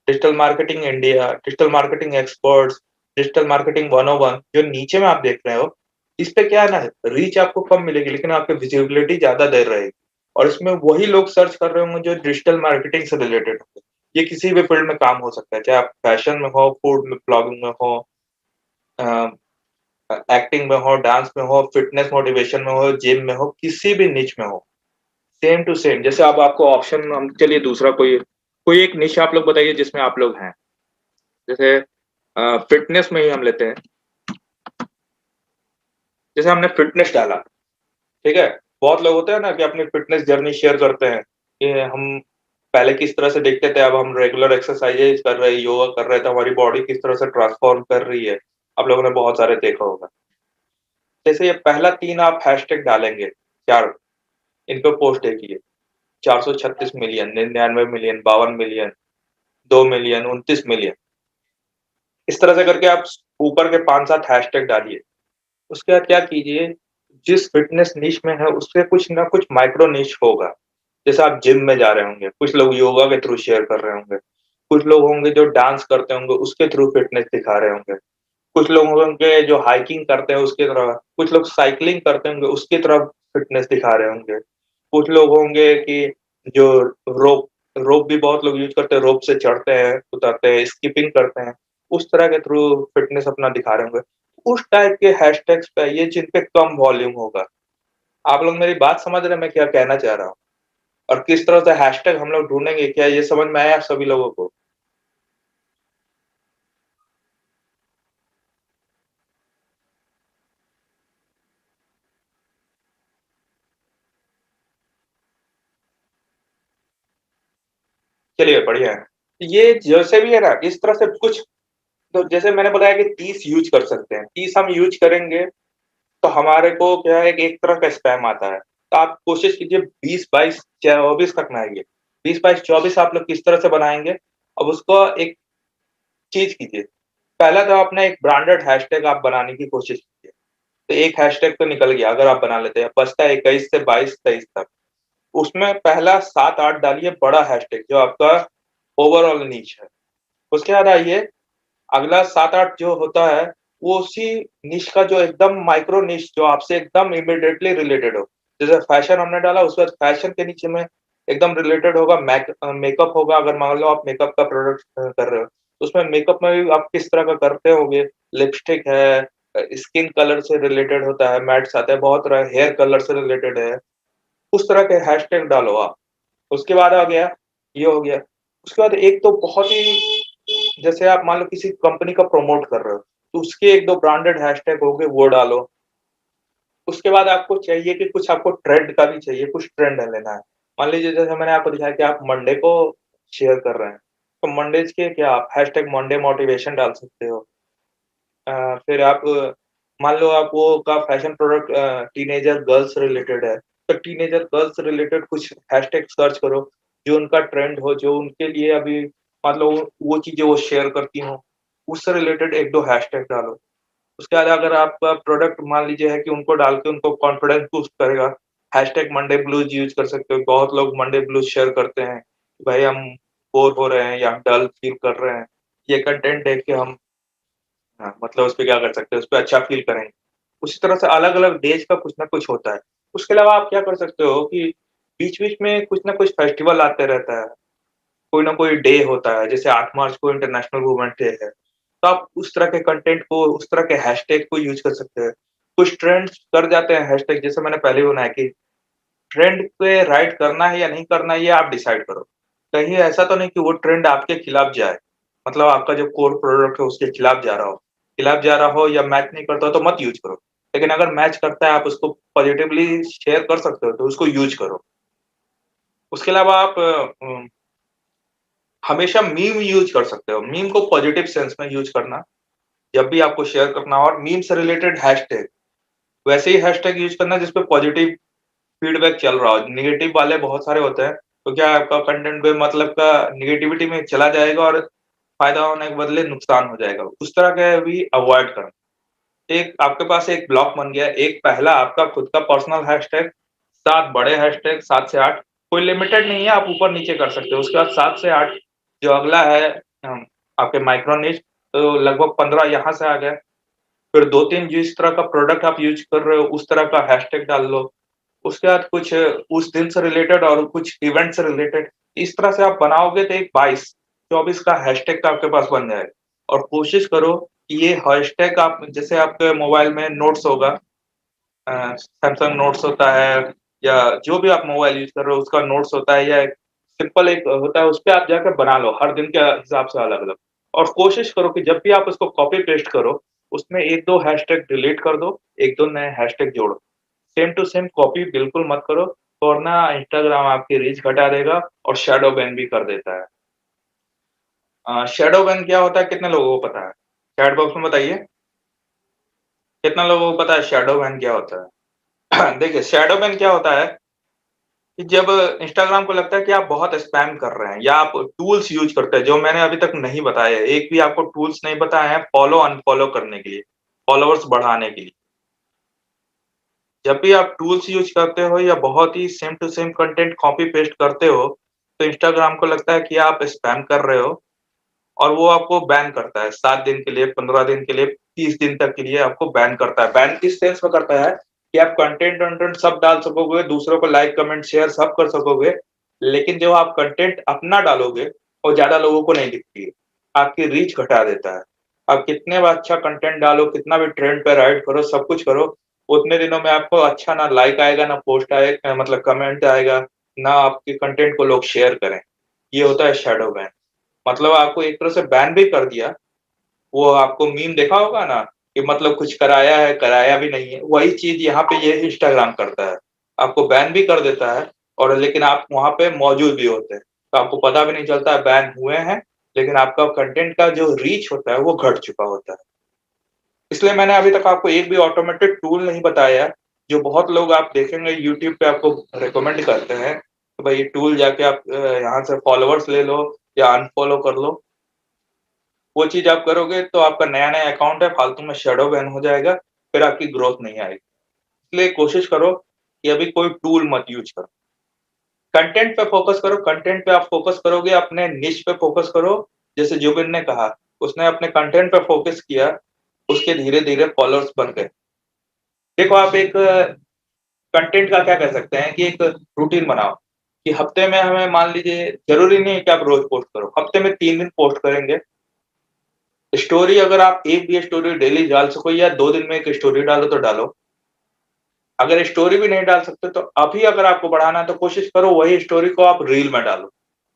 digital marketing India, digital marketing experts, digital marketing 101, जो नीचे में आप देख रहे हो, इस पे क्या है ना, रीच आपको कम मिलेगी, लेकिन आपकी विजिबिलिटी ज्यादा देर रहेगी। और इसमें वही लोग सर्च कर रहे होंगे जो डिजिटल मार्केटिंग से रिलेटेड होंगे। ये किसी भी फील्ड में काम हो सकता है, चाहे आप फैशन में हो, फूड में, ब्लॉगिंग में हो, एक्टिंग में हो, डांस में हो, फिटनेस मोटिवेशन में हो, जिम में हो, किसी भी निच में हो, सेम टू सेम। जैसे अब आपको ऑप्शन हम चलिए दूसरा कोई कोई एक निश आप लोग बताइए जिसमें आप लोग हैं। जैसे फिटनेस में ही हम लेते हैं। जैसे हमने फिटनेस डाला, ठीक है? बहुत लोग होते हैं ना कि अपनी फिटनेस जर्नी शेयर करते हैं, कि हम पहले किस तरह से दिखते थे, अब हम रेगुलर एक्सरसाइज़ेज़ कर रहे हैं, योगा कर रहे हैं, तो हमारी बॉडी किस तरह से ट्रांसफ़ॉर्म कर रही है। आप लोगों ने बहुत सारे देखा होगा। जैसे ये पहला 3 आप हैशटैग डालेंगे, 4 इन पे पोस्ट देखिए, 436 million, 99 million, 52 million, 2 million, 29 million. इस तरह से करके आप ऊपर के 5-7 हैशटैग डालिए। उसके बाद क्या कीजिए, जिस फिटनेस निश में है उससे कुछ ना कुछ माइक्रो निश होगा। जैसे आप जिम में जा रहे होंगे, कुछ लोग योगा के थ्रू शेयर कर रहे होंगे, कुछ लोग होंगे जो डांस करते होंगे उसके थ्रू फिटनेस दिखा रहे होंगे, कुछ लोग होंगे जो हाइकिंग करते हैं उसकी तरह, कुछ लोग साइक्लिंग करते होंगे उसकी तरफ फिटनेस दिखा रहे होंगे, कुछ लोग होंगे कि जो रोप रोप भी बहुत लोग यूज़ करते हैं, रोप से चढ़ते हैं, उतरते हैं, स्किपिंग करते हैं, उस तरह के थ्रू फिटनेस अपना दिखा रहे होंगे। उस टाइप के हैशटैग्स पे आइए जिन पे कम वॉल्यूम होगा। आप लोग मेरी बात समझ रहे हैं मैं क्या कहना चाह रहा हूँ? और किस तरह से हैशटैग हम लोग ढूँढेंगे, क्या ये समझ में आया आप सभी लोगों को? चलिए बढ़िया है। ये जैसे भी है ना, इस तरह से कुछ तो जैसे मैंने बताया कि 30 यूज़ कर सकते हैं। 30 हम यूज़ करेंगे तो हमारे को क्या है कि एक तरह का स्पैम आता है। तो आप कोशिश कीजिए 20, 22, 24 तक ना आइए। 20, 22, 24 आप लोग किस तरह से बनाएँगे? अब उसको एक चीज़ कीजिए। पहला तो आपने एक ब्रांडेड हैशटैग आप बनाने की कोशिश कीजिए। तो एक हैशटैग तो निकल गया अगर आप बना लेते हैं। बचता है 21 से 22, 23 तक। उसमें पहला 7-8 डालिए बड़ा हैशटैग जो आपका ओवरऑल नीच है। उसके बाद आइए अगला 7-8 जो होता है, वो उसी निश का जो एकदम माइक्रो निश जो आपसे एकदम इमीडिएटली रिलेटेड हो। जैसे फैशन हमने डाला उसके बाद फैशन के नीचे में एकदम रिलेटेड होगा मेकअप होगा अगर मान लो आप मेकअप का प्रोडक्ट कर रहे हो, तो उसमें मेकअप में भी आप किस तरह का करते होंगे, लिपस्टिक है स्किन कलर से रिलेटेड होता है, मैट्स आते हैं, बहुत तरह हेयर कलर से रिलेटेड है, उस तरह के हैशटैग डालो आप। उसके बाद आ गया, ये हो गया। उसके बाद एक तो बहुत ही जैसे आप मान लो किसी कंपनी का प्रमोट कर रहे हो, तो उसके 1-2 ब्रांडेड हैशटैग होंगे वो डालो। उसके बाद आपको चाहिए कि कुछ आपको ट्रेंड का भी चाहिए, कुछ ट्रेंड लेना है। मान लीजिए जैसे मैंने आपको दिखाया कि आप मंडे को शेयर कर रहे हैं, तो मंडेज़ के क्या आप हैशटैग मंडे मोटिवेशन डाल सकते हो। फिर आप मान लो आप वो का fashion product teenager girls related है, तो टीनेजर गर्ल्स रिलेटेड कुछ हैशटैग सर्च करो, जो उनका ट्रेंड हो, जो उनके लिए अभी मतलब वो चीज़ें वो शेयर करती हों, उससे रिलेटेड 1-2 हैशटैग डालो। उसके बाद अगर आपका प्रोडक्ट मान लीजिए है कि उनको डाल के उनको कॉन्फिडेंस बूस्ट करेगा, हैशटैग मंडे ब्लूज़ यूज़ कर सकते हो। बहुत लोग मंडे ब्लूज़ शेयर करते हैं, भाई हम बोर हो रहे हैं या हम डल फील कर रहे हैं। ये कंटेंट देख के हम हाँ, मतलब उसपे क्या कर सकते हैं, उसपे अच्छा फ़ील करेंगे। उसी तरह से अलग-अलग डेज़ का कुछ न कुछ होता है। उसके अलावा आप क्या कर सकते हो कि बीच-बीच में कुछ न कुछ फेस्टिवल आते रहता है। कोई न कोई डे होता है, जैसे 8 मार्च को इंटरनेशनल वुमेन डे है। तो आप उस तरह के कंटेंट को, उस तरह के हैशटैग को यूज़ कर सकते हैं। कुछ ट्रेंड्स कर जाते हैं हैशटैग जैसे मैंने पहले ही बनाया कि ट्रेंड पे राइड करना है या नहीं करना है ये आप डिसाइड करो। कहीं ऐसा तो नहीं कि वो ट्रेंड आपके खिलाफ जाए, मतलब आपका जो कोर प्रोडक्ट है उसके खिलाफ जा रहा हो या मैच नहीं करता हो तो मत यूज़ करो। लेकिन अगर मैच करता है आप उसको पॉजिटिवली शेयर कर सकते हो तो उसको यूज़ करो। उसके अलावा आप हमेशा मीम यूज़ कर सकते हो। मीम को पॉजिटिव सेंस में यूज़ करना, जब भी आपको शेयर करना हो और मीम से रिलेटेड हैशटैग, वैसे ही हैशटैग यूज़ करना जिसपे पॉजिटिव फीडबैक चल रहा हो। नेगेटिव वाले बहुत सारे होते हैं, तो क्या आपका कंटेंट बेमतलब का नेगेटिविटी में चला जाएगा और फ़ायदा होने के बदले नुकसान हो जाएगा। उस तरह के भी अवॉइड करना। एक आपके पास एक ब्लॉक बन गया, एक पहला आपका खुद का पर्सनल हैशटैग, 7 बड़े हैशटैग 7 से 8 कोई लिमिटेड नहीं है, आप ऊपर-नीचे कर सकते हो। उसके बाद 7 से 8 जो अगला है आपके माइक्रो निच तो लगभग 15 यहाँ से आ गए। फिर 2-3 जिस तरह का प्रोडक्ट आप यूज़ कर रहे हो, उस तरह का हैशटैग डाल लो। उसके बाद कुछ उस दिन से रिलेटेड और कुछ इवेंट से रिलेटेड, इस तरह से आप बनाओगे तो एक 22-24 का हैशटैग का आपके पास बन जाएगा। और कोशिश करो ये हैशटैग आप जैसे आपके मोबाइल में नोट्स होगा, सैमसंग नोट्स होता है या जो भी आप मोबाइल यूज़ कर रहे हो उसका नोट्स होता है, या एक सिंपल एक होता है, उसपे आप जाके बना लो हर दिन के हिसाब से अलग-अलग। और कोशिश करो कि जब भी आप उसको कॉपी पेस्ट करो, उसमें 1-2 हैशटैग डिलीट कर दो, 1-2 नए हैशटैग जोड़ो। सेम टू सेम कॉपी बिल्कुल मत करो, वरना इंस्टाग्राम आपकी रीच घटा देगा और शैडो बैन भी कर देता है। शैडो बैन क्या होता है, कितने लोगों को पता है? चैट बॉक्स में बताइए, कितना लोगों को पता है शैडो बैन क्या होता है? देखिए, शैडो बैन क्या होता है कि जब इंस्टाग्राम को लगता है कि आप बहुत स्पैम कर रहे हैं या आप टूल्स यूज़ करते हैं, जो मैंने अभी तक नहीं बताए हैं, एक भी आपको टूल्स नहीं बताए हैं फॉलो अनफॉलो करने के लिए, फॉलोवर्स बढ़ाने के लिए। जब भी आप टूल्स यूज़ करते हो या बहुत ही same to same content copy paste करते हो, तो इंस्टाग्राम को लगता है कि आप स्पैम कर रहे हो और वो आपको बैन करता है 7 दिन के लिए, 15 दिन के लिए, 30 दिन तक के लिए आपको बैन करता है। बैन किस सेंस में करता है कि आप कंटेंट-वंटेंट सब डाल सकोगे, दूसरों को लाइक, कमेंट, शेयर सब कर सकोगे, लेकिन जो आप कंटेंट अपना डालोगे, वो ज़्यादा लोगों को नहीं दिखती है। आपकी रीच घटा देता है। आप कितने भी अच्छा कंटेंट डालो, कितना भी ट्रेंड पे राइड करो, सब कुछ करो, उतने दिनों में आपको अच्छा ना लाइक आएगा, ना पोस्ट मतलब कमेंट आएगा, ना आपके कंटेंट को लोग शेयर करें। ये होता है शैडो बैन। मतलब आपको एक तरह से बैन भी कर दिया। वो आपको मीम देखा होगा ना कि मतलब कुछ कराया है, कराया भी नहीं है। वही चीज़ यहाँ पे ये इंस्टाग्राम करता है। आपको बैन भी कर देता है और लेकिन आप वहाँ पे मौजूद भी होते हैं। तो आपको पता भी नहीं चलता है बैन हुए हैं, लेकिन आपका कंटेंट का जो रीच होता है वो घट चुका होता है। इसलिए मैंने अभी तक आपको एक भी ऑटोमेटेड टूल नहीं बताया है, जो बहुत लोग आप देखेंगे यूट्यूब पे आपको रिकमेंड करते हैं, कि भाई ये टूल जाके आप यहाँ से फॉलोवर्स ले लो या अनफॉलो कर लो। वो चीज़ आप करोगे तो आपका नया-नया अकाउंट है फालतू में शैडो बैन हो जाएगा, फिर आपकी ग्रोथ नहीं आएगी। इसलिए कोशिश करो कि अभी कोई टूल मत यूज़ करो। कंटेंट पे फ़ोकस करो, कंटेंट पे आप फ़ोकस करोगे, अपने निश पे फ़ोकस करो। जैसे जुबिन ने कहा, उसने अपने कंटेंट पे फ़ोकस किया, उसके धीरे-धीरे फॉलोअर्स बन गए। देखो आप एक कंटेंट का क्या कह सकते हैं कि एक रूटीन बनाओ, कि हफ्ते में हमें मान लीजिए ज़रूरी नहीं है कि आप रोज़ पोस्ट करो, हफ्ते में 3 दिन पोस्ट करेंगे। स्टोरी अगर आप एक भी स्टोरी डेली डाल सको या 2 दिन में 1 स्टोरी डालो तो डालो। अगर स्टोरी भी नहीं डाल सकते तो अभी अगर आपको बढ़ाना है तो कोशिश करो वही स्टोरी को आप रील में डालो।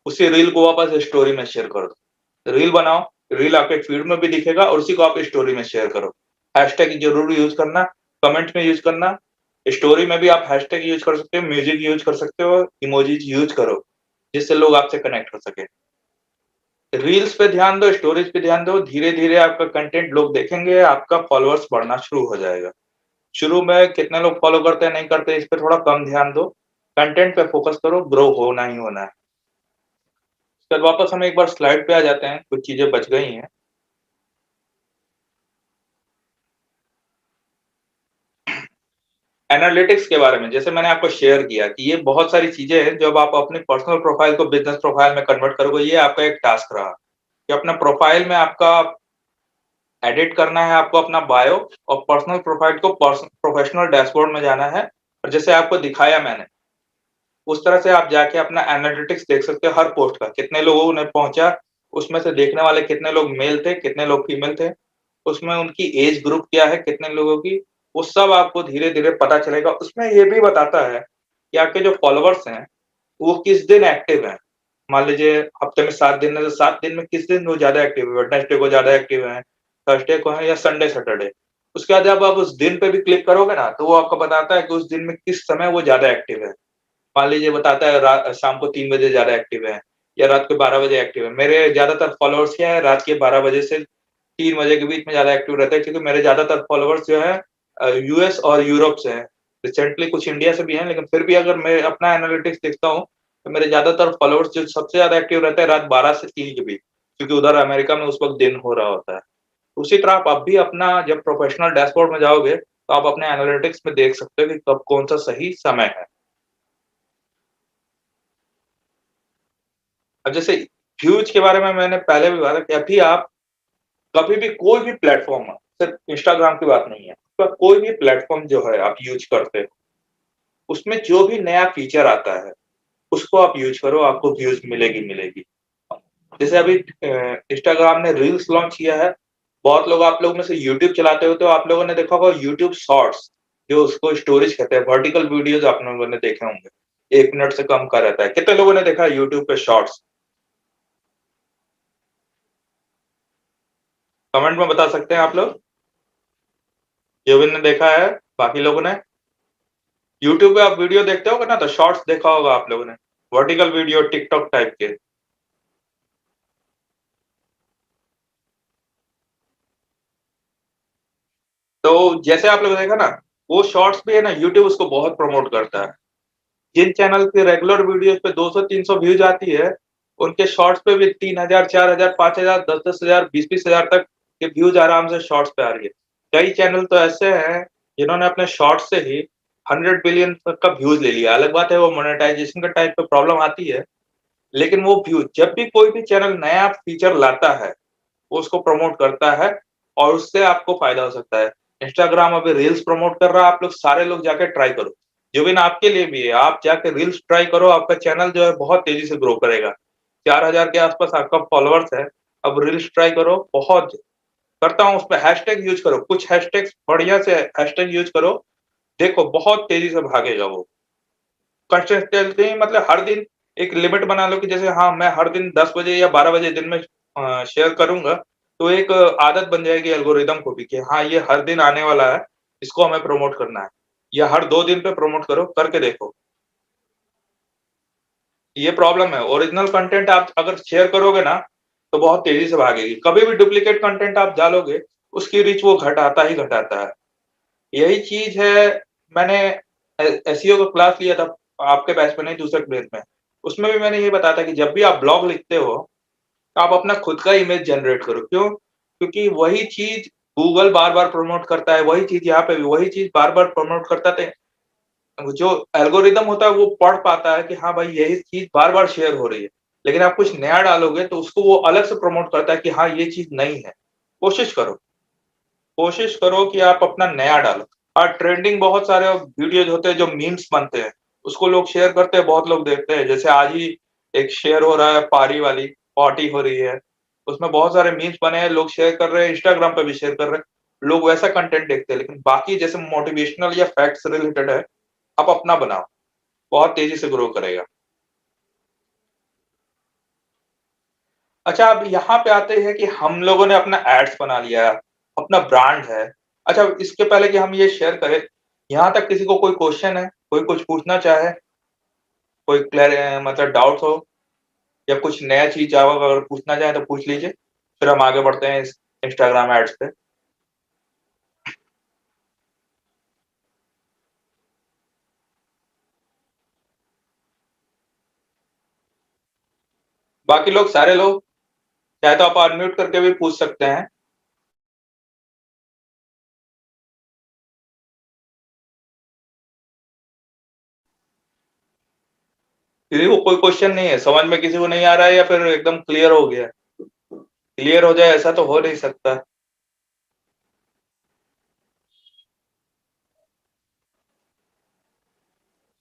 उसी रील को वापस स्टोरी में शेयर कर दो। रील बनाओ, रील आपके फीड में भी दिखेगा और उसी को आप स्टोरी में शेयर करो। हैशटैग ज़रूर यूज़ करना, कमेंट में यूज़ करना, स्टोरी में भी आप हैशटैग यूज़ कर सकते हो, म्यूज़िक यूज़ कर सकते हो, इमोजीज़ यूज़ करो, जिससे लोग आपसे कनेक्ट हो सकें। रील्स पे ध्यान दो, स्टोरेज पे ध्यान दो, धीरे-धीरे आपका कंटेंट लोग देखेंगे, आपका फॉलोअर्स बढ़ना शुरू हो जाएगा। शुरू में कितने लोग फॉलो करते हैं, नहीं करते, इस पे थोड़ा कम ध्यान दो। कंटेंट पे फोकस करो, ग्रो होना ही होना है। उसके बाद वापस हम एक बार स्लाइड पे आ जाते हैं, कुछ चीज़ें बच गई हैं। एनालिटिक्स के बारे में जैसे मैंने आपको शेयर किया कि ये बहुत सारी चीज़ें हैं, जब आप अपनी पर्सनल प्रोफाइल को बिज़नेस प्रोफाइल में कन्वर्ट करोगे, ये आपका एक टास्क रहा, कि अपना प्रोफाइल में आपका एडिट करना है आपको अपना बायो और पर्सनल प्रोफाइल को प्रोफेशनल डैशबोर्ड में जाना है और जैसे आपको दिखाया मैंने, उस तरह से आप जाके अपना एनालिटिक्स देख सकते हो हर पोस्ट का, कितने लोगों ने पहुँचा, उसमें से देखने वाले कितने लोग मेल थे, कितने लोग फीमेल थे, उसमें उनकी एज ग्रुप क्या है, कितने लोगों की, वो सब आपको धीरे-धीरे पता चलेगा। उसमें ये भी बताता है कि आपके जो फॉलोवर्स हैं, वो किस दिन एक्टिव हैं। मान लीजिए हफ्ते में 7 दिन है, तो 7 दिन में किस दिन वो ज़्यादा एक्टिव है, वेडनेसडे को ज़्यादा एक्टिव हैं, थर्सडे को हैं या संडे, सैटरडे। उसके बाद जब आप उस दिन पे भी क्लिक करोगे ना, तो वो आपको बताता है कि उस दिन में किस समय वो ज़्यादा एक्टिव है। मान लीजिए बताता है शाम को 3 बजे ज़्यादा एक्टिव है या रात को 12 बजे एक्टिव है। मेरे ज़्यादातर फॉलोवर्स क्या है, रात के 12 बजे से 3 बजे के बीच में ज़्यादा एक्टिव रहते हैं, क्योंकि मेरे ज़्यादातर फॉलोवर्स जो है यूएस और यूरोप से हैं। रिसेंटली कुछ इंडिया से भी हैं, लेकिन फिर भी अगर मैं अपना एनालिटिक्स देखता हूँ, तो मेरे ज़्यादातर फॉलोवर्स जो सबसे ज़्यादा एक्टिव रहते हैं रात 12 से 3 के बीच, क्योंकि उधर अमेरिका में उस वक़्त दिन हो रहा होता है। उसी तरह आप अब भी अपना जब प्रोफेशनल डैशबोर्ड में जाओगे, तो आप अपने एनालिटिक्स में देख सकते हो कि कब कौन-सा सही समय है। अब जैसे व्यूज़ के बारे में मैंने पहले भी बताया कि अभी आप कभी भी कोई भी प्लेटफ़ॉर्म सिर्फ़ इंस्टाग्राम की बात नहीं है, आपका कोई भी प्लेटफ़ॉर्म जो है आप यूज़ करते हो, उसमें जो भी नया फ़ीचर आता है, उसको आप यूज़ करो, आपको व्यूज़ मिलेगी, मिलेगी। जैसे अभी इंस्टाग्राम ने रील्स लॉन्च किया है, बहुत लोग आप लोग में से यूट्यूब चलाते हो तो आप लोगों ने देखा होगा यूट्यूब शॉर्ट्स, जो उसको स्टोरेज कहते हैं, वर्टिकल वीडियोज़ आप लोगों ने देखे होंगे। 1 मिनट से कम का रहता है। कितने लोगों ने देखा है यूट्यूब पे शॉर्ट्स? कमेंट में बता सकते हैं आप लोग? युविन ने देखा है, बाकी लोगों ने? यूट्यूब पे आप वीडियो देखते होगे ना तो शॉर्ट्स देखा होगा आप लोगों ने, वर्टिकल वीडियो टिकटॉक टाइप के। तो जैसे आप लोगों ने देखा ना, वो शॉर्ट्स भी है ना यूट्यूब उसको बहुत प्रमोट करता है। जिन चैनल के रेगुलर वीडियोज़ पे 200-300 व्यूज़ आती है, उनके शॉर्ट्स पे भी 3000, 4000, 5000, 10-10 हज़ार, 20-20 हज़ार तक के व्यूज़ आराम से शॉर्ट्स पे आ रही है। कई चैनल तो ऐसे हैं, जिन्होंने अपने शॉर्ट्स से ही 100 बिलियन तक का व्यूज़ ले लिया। अलग बात है वो मोनेटाइज़ेशन के टाइम पे प्रॉब्लम आती है, लेकिन वो व्यूज़ जब भी कोई भी चैनल नया फीचर लाता है, वो उसको प्रमोट करता है और उससे आपको फ़ायदा हो सकता है। इंस्टाग्राम अभी रील्स प्रमोट कर रहा है, आप लोग सारे लोग जाके ट्राई करो। जुबिन आपके लिए भी है, आप जाके रील्स ट्राई करो, आपका चैनल जो है बहुत तेज़ी से ग्रो करेगा। 4000 के आस-पास आपका फॉलोवर्स है, अब रील्स ट्राई करो, बहुत करता हूँ उसपे हैशटैग यूज़ करो, कुछ हैशटैग्स बढ़िया से हैशटैग यूज़ करो, देखो बहुत तेज़ी से भागेगा वो। कंसिस्टेंसी मतलब हर दिन एक लिमिट बना लो कि जैसे हाँ, मैं हर दिन 10 बजे या 12 बजे दिन में शेयर करूँगा, तो एक आदत बन जाएगी एल्गोरिदम को भी कि हाँ, ये हर दिन आने वाला है, इसको हमें प्रमोट करना है। या हर 2 दिन पे प्रमोट करो, करके देखो। ये प्रॉब्लम है, ओरिजिनल कंटेंट आप अगर शेयर करोगे ना, तो बहुत तेज़ी से भागेगी। कभी भी डुप्लीकेट कंटेंट आप डालोगे, उसकी रीच वो घटाता ही घटाता है। यही चीज़ है, मैंने एसईओ का क्लास लिया था, आपके बैच में नहीं दूसरे बैच में। उसमें भी मैंने ये बताया था कि जब भी आप ब्लॉग लिखते हो, तो आप अपना खुद का इमेज जनरेट करो। क्यों? क्योंकि वही चीज़ गूगल बार-बार प्रमोट करता है, वही चीज़ यहाँ पे भी वही चीज़ बार-बार प्रमोट करता है, जो एल्गोरिदम होता है वो पढ़ पाता है कि हाँ भाई, यही चीज़ बार-बार शेयर हो रही है। लेकिन आप कुछ नया डालोगे तो उसको वो अलग से प्रमोट करता है कि हाँ, ये चीज़ नई है। कोशिश करो। कोशिश करो कि आप अपना नया डालो। और ट्रेंडिंग बहुत सारे वीडियोज़ होते हैं जो मीम्स बनते हैं, उसको लोग शेयर करते हैं, बहुत लोग देखते हैं। जैसे आज ही एक शेयर हो रहा है पारी वाली, पार्टी हो रही है, उसमें बहुत सारे मीम्स बने हैं, लोग शेयर कर रहे हैं, इंस्टाग्राम पे भी शेयर कर रहे हैं। लोग वैसा कंटेंट देखते हैं, लेकिन बाकी जैसे मोटिवेशनल या फैक्ट से रिलेटेड है, आप अपना बनाओ, बहुत तेज़ी से ग्रो करेगा। अच्छा, अब यहाँ पे आते हैं कि हम लोगों ने अपना एड्स बना लिया, अपना ब्रांड है। अच्छा, इसके पहले कि हम ये शेयर करें, यहाँ तक किसी को कोई क्वेश्चन है? कोई कुछ पूछना चाहे? कोई मतलब डाउट्स हो या कुछ नया चीज़ आप अगर पूछना चाहें तो पूछ लीजिए, फिर हम आगे बढ़ते हैं इस इंस्टाग्राम एड्स पे। बाकी लोग सारे लोग चाहे तो आप अनम्यूट करके भी पूछ सकते हैं। किसी को कोई क्वेश्चन नहीं है, समझ में किसी को नहीं आ रहा है या फिर एकदम क्लियर हो गया? क्लियर हो जाए ऐसा तो हो नहीं सकता।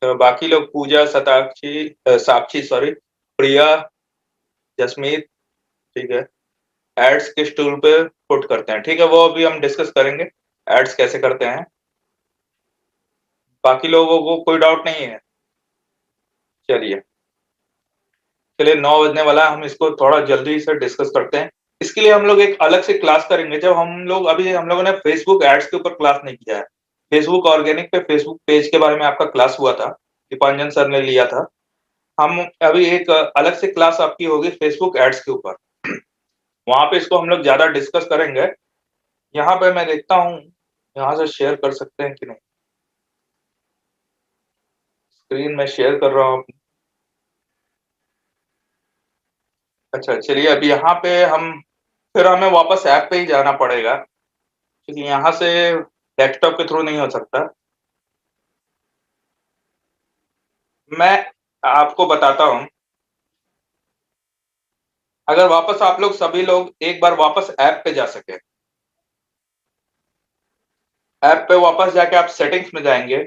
तो बाकी लोग पूजा, साक्षी सॉरी, प्रिया, जसमीत, ठीक है, एड्स किस टूल पे पुट करते हैं, ठीक है, वो अभी हम डिस्कस करेंगे, एड्स कैसे करते हैं। बाकी लोगों को कोई डाउट नहीं है? चलिए, चलिए 9 बजने वाला है, हम इसको थोड़ा जल्दी से डिस्कस करते हैं। इसके लिए हम लोग एक अलग से क्लास करेंगे, जब हम लोगों ने फेसबुक एड्स के ऊपर क्लास नहीं किया है। फेसबुक ऑर्गेनिक पे फेसबुक पेज के बारे में आपका क्लास हुआ था, दीपांजन सर ने लिया था। हम अभी एक अलग से क्लास आपकी होगी फेसबुक एड्स के ऊपर। वहाँ पे इसको हम लोग ज़्यादा डिस्कस करेंगे। यहाँ पे मैं देखता हूँ, यहाँ से शेयर कर सकते हैं कि नहीं? स्क्रीन में शेयर कर रहा हूँ। अच्छा, चलिए अब यहाँ पे हम फिर हमें वापस ऐप पे ही जाना पड़ेगा, क्योंकि यहाँ से डेस्कटॉप के थ्रू नहीं हो सकता। मैं आपको बताता हूँ, अगर वापस आप लोग सभी लोग एक बार वापस ऐप पे जा सके, ऐप पे वापस जाके आप सेटिंग्स में जाएँगे,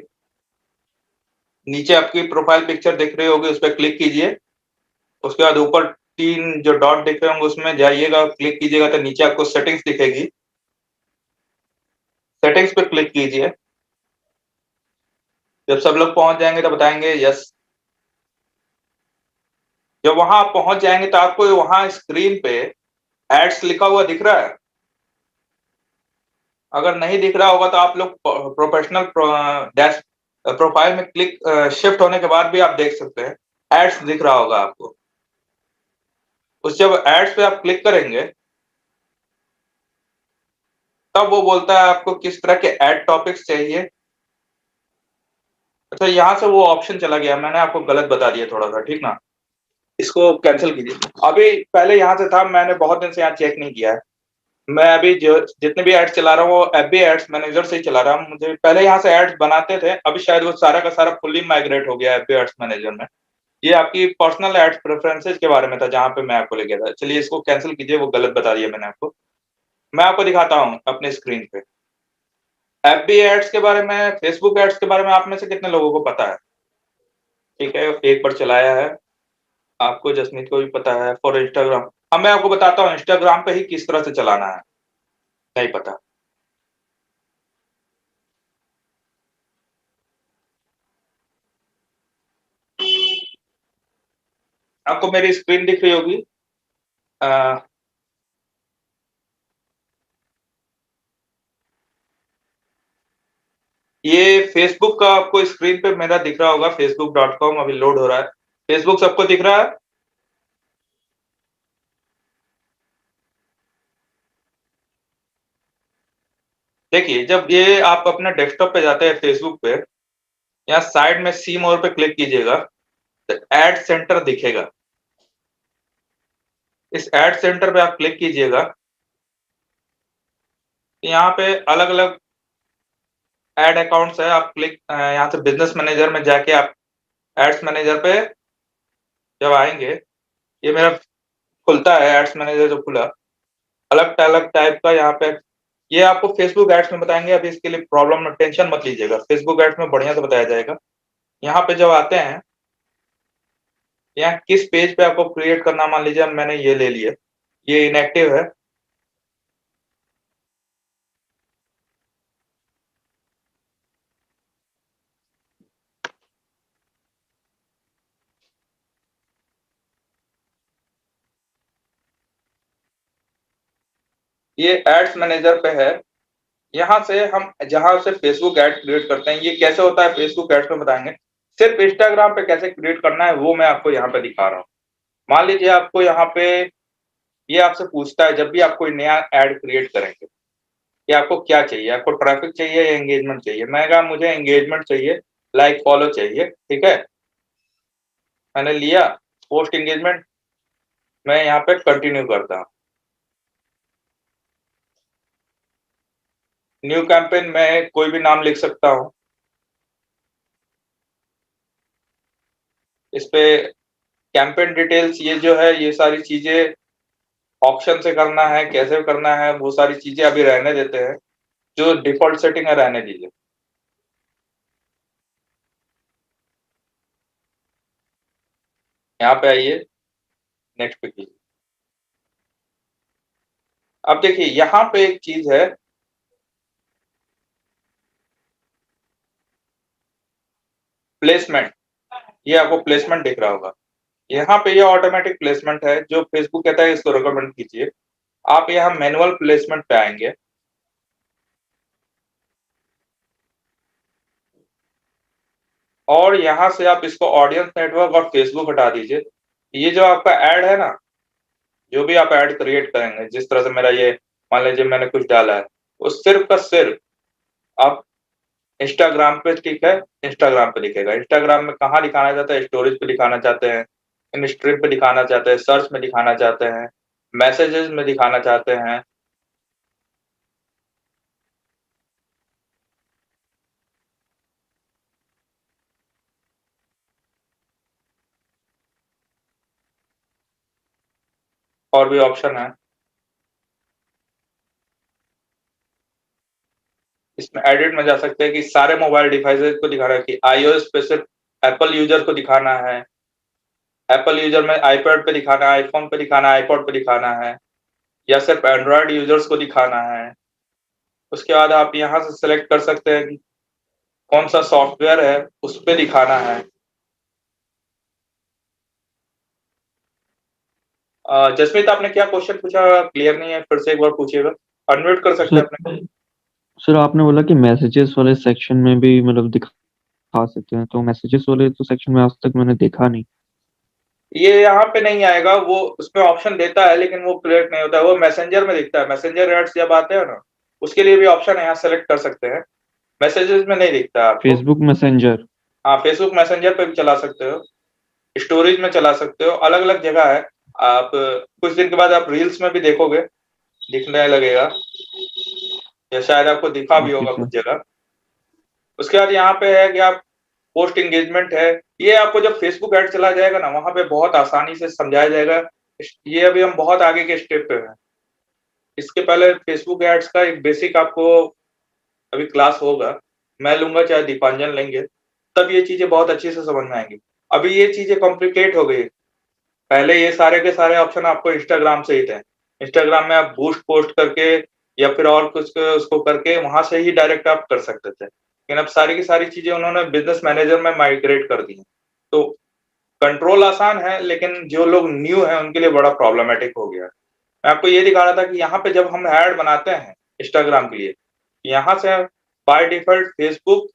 नीचे आपकी प्रोफाइल पिक्चर दिख रही होगी, उस पे क्लिक कीजिए। उसके बाद ऊपर 3 जो डॉट दिख रहे होंगे उसमें जाइएगा, क्लिक कीजिएगा तो नीचे आपको सेटिंग्स दिखेगी। सेटिंग्स पे क्लिक कीजिए। जब सब लोग पहुंच जाएंगे तो बताएंगे यस। जब वहां आप पहुंच जाएंगे तो आपको वहां स्क्रीन पे एड्स लिखा हुआ दिख रहा है। अगर नहीं दिख रहा होगा तो आप लोग प्रोफेशनल डैश प्रोफाइल में क्लिक शिफ्ट होने के बाद भी आप देख सकते हैं, एड्स दिख रहा होगा आपको। उस जब एड्स पे आप क्लिक करेंगे तब वो बोलता है आपको किस तरह के एड टॉपिक्स चाहिए। अच्छा, यहाँ से वो ऑप्शन चला गया, मैंने आपको गलत बता दिया थोड़ा सा, ठीक ना। इसको कैंसिल कीजिए। अभी पहले यहाँ से था, मैंने बहुत दिन से यहाँ चेक नहीं किया है। मैं अभी जो जितने भी एड्स चला रहा हूँ वो एफबी एड्स मैनेजर से ही चला रहा हूँ। मुझे पहले यहाँ से एड्स बनाते थे, अभी शायद वो सारा का सारा फुल्ली माइग्रेट हो गया है एफबी एड्स मैनेजर में। ये आपकी पर्सनल एड्स प्रेफरेंसेस के बारे में था जहां पे मैं आपको ले गया था। चलिए इसको कैंसिल कीजिए, वो गलत बता दिया मैंने आपको। मैं आपको दिखाता हूँ अपने स्क्रीन पे एफबी एड्स के बारे में, फेसबुक एड्स के बारे में आप में से कितने लोगों को पता है। ठीक है, एक बार चलाया है, आपको जसमीत को भी पता है। फॉर इंस्टाग्राम, अब मैं आपको बताता हूँ इंस्टाग्राम पे ही किस तरह से चलाना है, नहीं पता। आपको मेरी स्क्रीन दिख रही होगी। ये फेसबुक का आपको स्क्रीन पे मेरा दिख रहा होगा, facebook.com अभी लोड हो रहा है। फेसबुक सबको दिख रहा है। देखिए, जब ये आप अपने डेस्कटॉप पे जाते हैं फेसबुक पे, यहाँ साइड में सी मोर पे क्लिक कीजिएगा तो एड सेंटर दिखेगा। इस एड सेंटर पे आप क्लिक कीजिएगा, यहाँ पे अलग अलग एड अकाउंट्स है। आप क्लिक यहाँ से बिजनेस मैनेजर में जाके आप एड्स मैनेजर पे जब आएंगे, ये मेरा खुलता है एड्स मैनेजर जो खुला, अलग अलग टाइप का यहाँ पे। ये आपको फेसबुक एड्स में बताएंगे, अभी इसके लिए प्रॉब्लम टेंशन मत लीजिएगा, फेसबुक एड्स में बढ़िया से बताया जाएगा। यहाँ पे जब आते हैं, यहाँ किस पेज पे आपको क्रिएट करना, मान लीजिए मैंने ये ले लिया, ये इनएक्टिव है। ये एड्स मैनेजर पे है। यहाँ से हम जहां से फेसबुक एड क्रिएट करते हैं, ये कैसे होता है फेसबुक एड्स में बताएंगे। सिर्फ इंस्टाग्राम पे कैसे क्रिएट करना है वो मैं आपको यहाँ पे दिखा रहा हूँ। मान लीजिए आपको यहाँ पे ये आपसे पूछता है जब भी आप कोई नया एड क्रिएट करेंगे कि आपको क्या चाहिए, आपको ट्रैफिक चाहिए या एंगेजमेंट चाहिए। मैं कहा मुझे एंगेजमेंट चाहिए, लाइक फॉलो चाहिए, ठीक है। मैंने लिया पोस्ट एंगेजमेंट, मैं यहाँ पे कंटिन्यू करता हूँ। न्यू कैंपेन में कोई भी नाम लिख सकता हूँ। इस पे कैंपेन डिटेल्स, ये जो है ये सारी चीजें ऑप्शन से करना है, कैसे करना है, वो सारी चीजें अभी रहने देते हैं। जो डिफॉल्ट सेटिंग है रहने दीजिए। यहाँ पे आइए, नेक्स्ट पे कीजिए। अब देखिए यहाँ पे एक चीज है, प्लेसमेंट। ये आपको प्लेसमेंट दिख रहा होगा। यहाँ पे ये ऑटोमेटिक प्लेसमेंट है जो फेसबुक कहता है इसको रिकमेंड कीजिए। आप यहाँ मैनुअल प्लेसमेंट पे आएंगे और यहाँ से आप इसको ऑडियंस नेटवर्क और फेसबुक हटा दीजिए। ये जो आपका ऐड है ना, जो भी आप ऐड क्रिएट करेंगे, जिस तरह से मेरा ये मान लीजिए मैंने कुछ डाला है, वो सिर्फ का सिर्फ आप इंस्टाग्राम पे, ठीक है, इंस्टाग्राम पे दिखेगा। इंस्टाग्राम में कहाँ दिखाना चाहते हैं, स्टोरेज पे दिखाना चाहते हैं, इन स्ट्रीम पे दिखाना चाहते हैं, सर्च में दिखाना चाहते हैं, मैसेजेस में दिखाना चाहते हैं। और भी ऑप्शन है इसमें। एडिट में जा सकते हैं कि सारे मोबाइल डिवाइसेस को दिखाना है, कि आईओएस पे सिर्फ एप्पल यूजर को दिखाना है, एप्पल यूजर में आईपैड पे दिखाना है, आईफोन पे दिखाना है, आईपॉड पे दिखाना है, या सिर्फ एंड्रॉयड यूजर्स को दिखाना है। उसके बाद आप यहाँ से सेलेक्ट कर सकते हैं कि कौन सा सॉफ्टवेयर है उस पे दिखाना है। जसमीत आपने क्या क्वेश्चन पूछा, क्लियर नहीं है, फिर से एक बार पूछिएगा। अनम्यूट कर सकते हैं अपने। सर सर आपने बोला कि मैसेजेस वाले सेक्शन में भी मतलब दिखा सकते हैं, तो मैसेजेस वाले तो सेक्शन में आज तक मैंने देखा नहीं। ये यहाँ पे नहीं आएगा, वो उसमें ऑप्शन देता है लेकिन वो क्लियर नहीं होता है, वो मैसेंजर में दिखता है। मैसेंजर एड्स जब आते हैं ना, उसके लिए भी ऑप्शन है, यहाँ सेलेक्ट कर सकते हैं। मैसेजेस में नहीं दिखता है आपको। Facebook messenger. हाँ, फेसबुक मैसेंजर पे भी चला सकते हो, स्टोरेज में चला सकते हो, अलग अलग जगह है। आप कुछ दिन के बाद आप रील्स में भी देखोगे, दिखने लगेगा, या शायद आपको दिखा भी ओके होगा सर। कुछ जगह। उसके बाद यहाँ पे है कि आप पोस्ट एंगेजमेंट है, ये आपको जब फेसबुक ऐड चला जाएगा ना, वहां पे बहुत आसानी से समझाया जाएगा। ये अभी हम बहुत आगे के स्टेप पे हैं। इसके पहले फेसबुक एड्स का एक बेसिक आपको अभी क्लास होगा, मैं लूंगा चाहे दीपांजन लेंगे, तब ये चीजें बहुत अच्छे से समझ में आएंगी। अभी ये चीजें कॉम्प्लिकेट हो गई। पहले ये सारे के सारे ऑप्शन आपको इंस्टाग्राम से ही थे। इंस्टाग्राम में आप बूस्ट पोस्ट करके या फिर और कुछ उसको करके वहां से ही डायरेक्ट आप कर सकते थे, लेकिन अब सारी की सारी चीजें उन्होंने बिजनेस मैनेजर में माइग्रेट कर दी हैं। तो कंट्रोल आसान है, लेकिन जो लोग न्यू है उनके लिए बड़ा प्रॉब्लमेटिक हो गया है। मैं आपको ये दिखा रहा था कि यहाँ पे जब हम ऐड बनाते हैं इंस्टाग्राम के लिए, यहाँ से by default Facebook,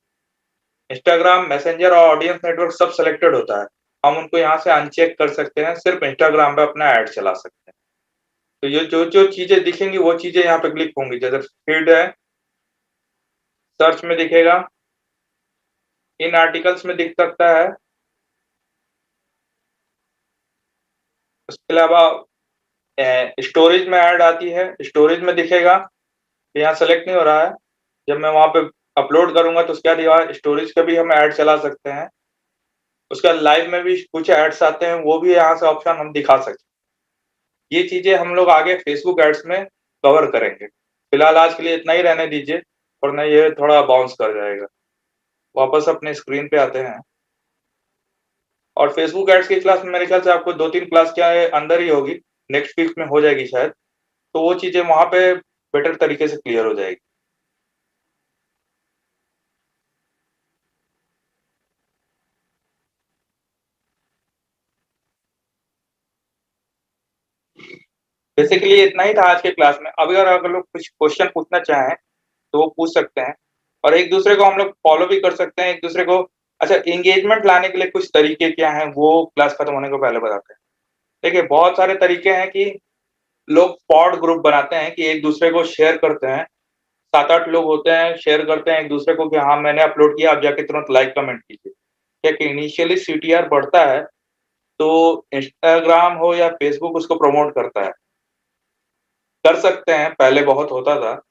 Instagram, messenger और ऑडियंस नेटवर्क सब सिलेक्टेड होता है। हम उनको यहाँ से अनचेक कर सकते हैं, सिर्फ इंस्टाग्राम पे अपना ऐड चला सकते हैं। तो ये जो जो चीजें दिखेंगी वो चीजें यहाँ पे क्लिक होंगी, जैसे फीड है, सर्च में दिखेगा, इन आर्टिकल्स में दिख सकता है। उसके अलावा स्टोरेज में ऐड आती है, स्टोरेज में दिखेगा। यहाँ सेलेक्ट नहीं हो रहा है, जब मैं वहां पे अपलोड करूंगा तो उसके बाद स्टोरेज का भी हम ऐड चला सकते हैं। उसका लाइव में भी कुछ एड्स आते हैं, वो भी यहाँ से ऑप्शन हम दिखा सकते हैं। ये चीजें हम लोग आगे फेसबुक एड्स में कवर करेंगे। फिलहाल आज के लिए इतना ही रहने दीजिए, वरना ये थोड़ा बाउंस कर जाएगा। वापस अपने स्क्रीन पे आते हैं, और फेसबुक एड्स की क्लास में मेरे ख्याल से आपको 2-3 क्लास के अंदर ही होगी, नेक्स्ट वीक में हो जाएगी शायद, तो वो चीजें वहां पे बेटर तरीके से क्लियर हो जाएगी। बेसिकली इतना ही था आज के क्लास में। अब अगर लोग कुछ क्वेश्चन पूछना चाहें तो वो पूछ सकते हैं, और एक दूसरे को हम लोग फॉलो भी कर सकते हैं एक दूसरे को। अच्छा, एंगेजमेंट लाने के लिए कुछ तरीके क्या हैं वो क्लास खत्म होने को पहले बताते हैं। देखिए, बहुत सारे तरीके हैं कि लोग पॉड ग्रुप बनाते हैं कि एक दूसरे को शेयर करते हैं। 7-8 लोग होते हैं, शेयर करते हैं एक दूसरे को कि हाँ मैंने अपलोड किया, आप जाके तुरंत लाइक कमेंट कीजिए। क्या कि इनिशियली सीटीआर बढ़ता है, तो इंस्टाग्राम हो या फेसबुक उसको प्रमोट करता है। कर सकते हैं, पहले बहुत होता था,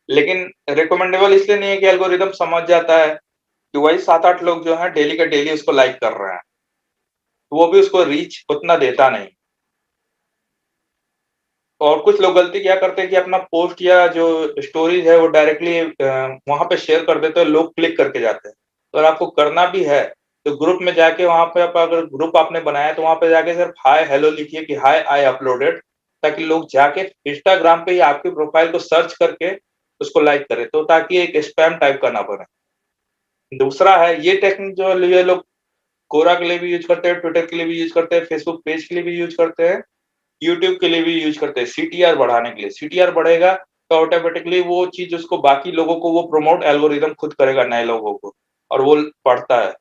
लेकिन रिकमेंडेबल इसलिए नहीं है कि एल्गोरिदम समझ जाता है कि वही 7-8 लोग जो हैं डेली का डेली उसको लाइक कर रहे हैं, तो वो भी उसको रीच उतना देता नहीं। और कुछ लोग गलती क्या करते हैं कि अपना पोस्ट या जो स्टोरीज है वो डायरेक्टली वहां पे शेयर कर देते हैं, लोग क्लिक करके जाते हैं। तो अगर आपको करना भी है तो ग्रुप में जाके वहां पे अगर ग्रुप आपने बनाया तो वहां पे जाके सिर्फ हाय हेलो लिखिए कि हाय आई अपलोडेड, ताकि लोग जाके इंस्टाग्राम पे ही आपकी प्रोफाइल को सर्च करके उसको लाइक करें, तो ताकि एक स्पैम टाइप का ना बने। दूसरा है ये टेक्निक जो ये लोग कोरा के लिए भी यूज करते हैं, ट्विटर के लिए भी यूज करते हैं, फेसबुक पेज के लिए भी यूज करते हैं, यूट्यूब के लिए भी यूज करते हैं, सीटीआर बढ़ाने के लिए। सीटीआर बढ़ेगा तो ऑटोमेटिकली वो चीज उसको बाकी लोगों को वो प्रमोट एल्गोरिदम खुद करेगा नए लोगों को, और वो बढ़ता है।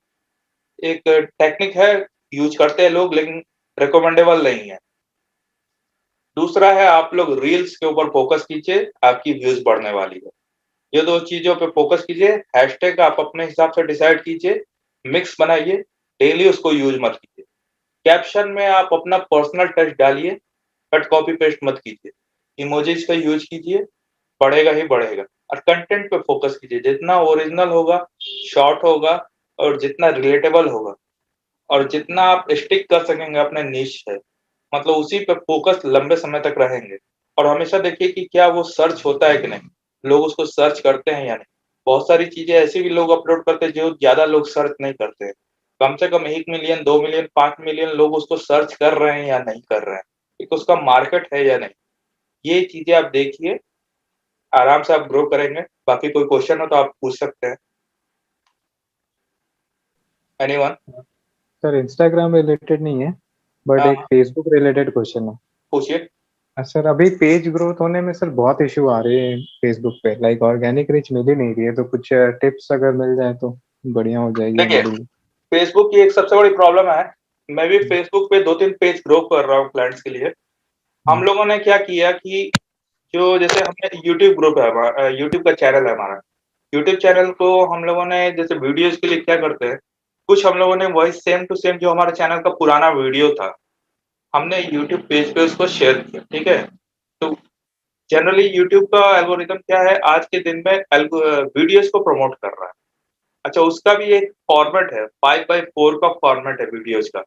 एक टेक्निक है, यूज करते हैं लोग, लेकिन रिकमेंडेबल नहीं है। दूसरा है आप लोग रील्स के ऊपर फोकस कीजिए, आपकी व्यूज बढ़ने वाली है। ये दो चीजों पे फोकस कीजिए। हैशटैग आप अपने हिसाब से डिसाइड कीजिए, मिक्स बनाइए, डेली उसको यूज मत कीजिए। कैप्शन में आप अपना पर्सनल टच डालिए, कट कॉपी पेस्ट मत कीजिए। इमोजीज का यूज कीजिए, बढ़ेगा ही बढ़ेगा। और कंटेंट पे फोकस कीजिए, जितना ओरिजिनल होगा, शॉर्ट होगा, और जितना रिलेटेबल होगा, और जितना आप स्टिक कर सकेंगे अपने नीश है, मतलब उसी पे फोकस लंबे समय तक रहेंगे। और हमेशा देखिए कि क्या वो सर्च होता है कि नहीं, लोग उसको सर्च करते हैं या नहीं। बहुत सारी चीजें ऐसी भी लोग अपलोड करते हैं जो ज्यादा लोग सर्च नहीं करते हैं। कम से कम 1 मिलियन, 2 मिलियन, 5 मिलियन लोग उसको सर्च कर रहे हैं या नहीं कर रहे हैं, एक उसका मार्केट है या नहीं। ये चीजें आप देखिए, आराम से आप ग्रो करेंगे। बाकी कोई क्वेश्चन हो तो आप पूछ सकते हैं। एनीवन? सर इंस्टाग्राम रिलेटेड नहीं है, बट एक हाँ, फेसबुक रिलेटेड क्वेश्चन है। पूछिए। सर अभी पेज ग्रोथ होने में सर बहुत इशू आ रहे हैं फेसबुक पे, लाइक ऑर्गेनिक रीच मिल ही नहीं रही है, तो कुछ टिप्स अगर मिल जाए तो बढ़िया हो जाएगी देखिए, हमारे लिए। फेसबुक की एक सबसे बड़ी प्रॉब्लम है, मैं भी फेसबुक पे 2-3 पेज ग्रो कर रहा हूँ क्लाइंट्स के लिए। हम लोगों ने क्या किया कि जो जैसे हमने यूट्यूब ग्रुप है हमारा, यूट्यूब का चैनल है हमारा। यूट्यूब चैनल को हम लोगों ने जैसे वीडियोस के लिए क्या करते हैं, कुछ हम लोगों ने वही सेम टू सेम जो हमारे चैनल का पुराना वीडियो था, हमने यूट्यूब पेज पे उसको शेयर किया, ठीक है? तो जनरली यूट्यूब का एल्गोरिदम क्या है, आज के दिन में वीडियोस को प्रमोट कर रहा है। अच्छा, उसका भी एक फॉर्मेट है, 5x4 का फॉर्मेट है वीडियोस का।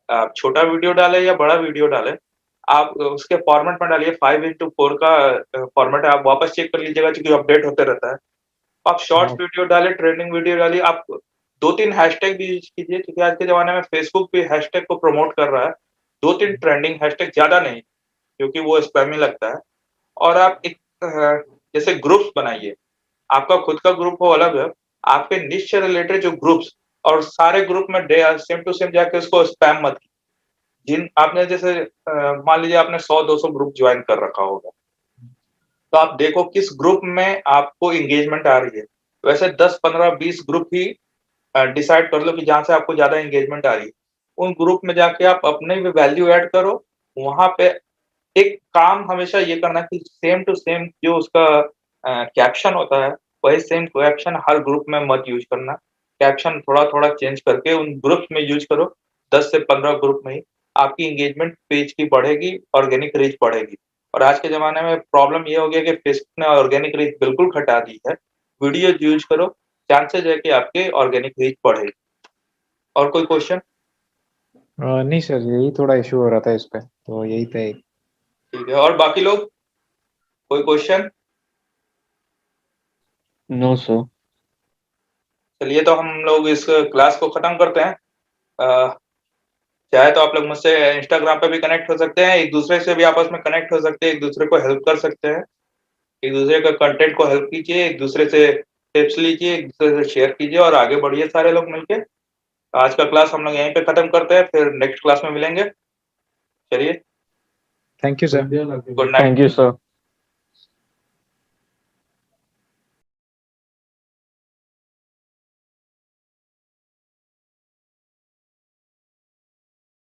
आप छोटा वीडियो डालें या बड़ा वीडियो डालें, आप उसके फॉर्मेट में डालिए। 5x4 का फॉर्मेट है, आप वापस चेक कर लीजिएगा क्योंकि अपडेट होते रहता है। आप शॉर्ट्स हाँ। वीडियो डालें, ट्रेंडिंग वीडियो डालिए, आप 2-3 हैशटैग भी यूज कीजिए क्योंकि आज के ज़माने में फेसबुक भी हैशटैग को प्रमोट कर रहा है। 2-3 ट्रेंडिंग हैशटैग, ज़्यादा नहीं, क्योंकि वो स्पैमी लगता है। और आप एक जैसे ग्रुप्स बनाइए, आपका खुद का ग्रुप हो अलग है, आपके निश से रिलेटेड जो ग्रुप्स, और सारे ग्रुप में सेम टू सेम जाके उसको स्पैम मत कीजिए। जिन आपने जैसे मान लीजिए आपने 100-200 ग्रुप ज्वाइन कर रखा होगा, तो आप देखो किस ग्रुप में आपको एंगेजमेंट आ रही है। वैसे 10, 15, 20 ग्रुप ही डिसाइड कर लो कि जहाँ से आपको ज़्यादा एंगेजमेंट आ रही है। उन ग्रुप में जाके आप अपने भी वैल्यू ऐड करो। वहाँ पे एक काम हमेशा ये करना कि सेम टू सेम जो उसका कैप्शन होता है, वही सेम कैप्शन हर ग्रुप में मत यूज़ करना। कैप्शन थोड़ा-थोड़ा चेंज करके उन ग्रुप्स में यूज़ करो। 10 से 15 ग्रुप में ही आपकी एंगेजमेंट पेज की बढ़ेगी, ऑर्गेनिक रीच बढ़ेगी। और आज के ज़माने में प्रॉब्लम ये हो गया कि फेसबुक ने ऑर्गेनिक रीच बिल्कुल घटा दी है। वीडियोज़ यूज़ करो, चांसेस है कि आपके ऑर्गेनिक रीच बढ़ेगी। और कोई क्वेश्चन? नहीं सर, यही थोड़ा इशू हो रहा था इस पे, तो यही था एक। ठीक है, और बाकी लोग कोई क्वेश्चन? No sir. चलिए तो हम लोग इस क्लास को खत्म करते हैं। चाहे तो आप लोग मुझसे इंस्टाग्राम पे भी कनेक्ट हो सकते हैं, एक दूसरे से भी आपस में कनेक्ट हो सकते हैं, एक दूसरे को हेल्प कर सकते हैं, एक दूसरे का कंटेंट को हेल्प कीजिए, एक दूसरे से टिप्स लीजिए, एक दूसरे से शेयर कीजिए और आगे बढ़िए सारे लोग मिलके। आज का क्लास हम लोग यहीं पे खत्म करते हैं, फिर नेक्स्ट क्लास में मिलेंगे। चलिए, thank you sir. Good night. Thank you sir.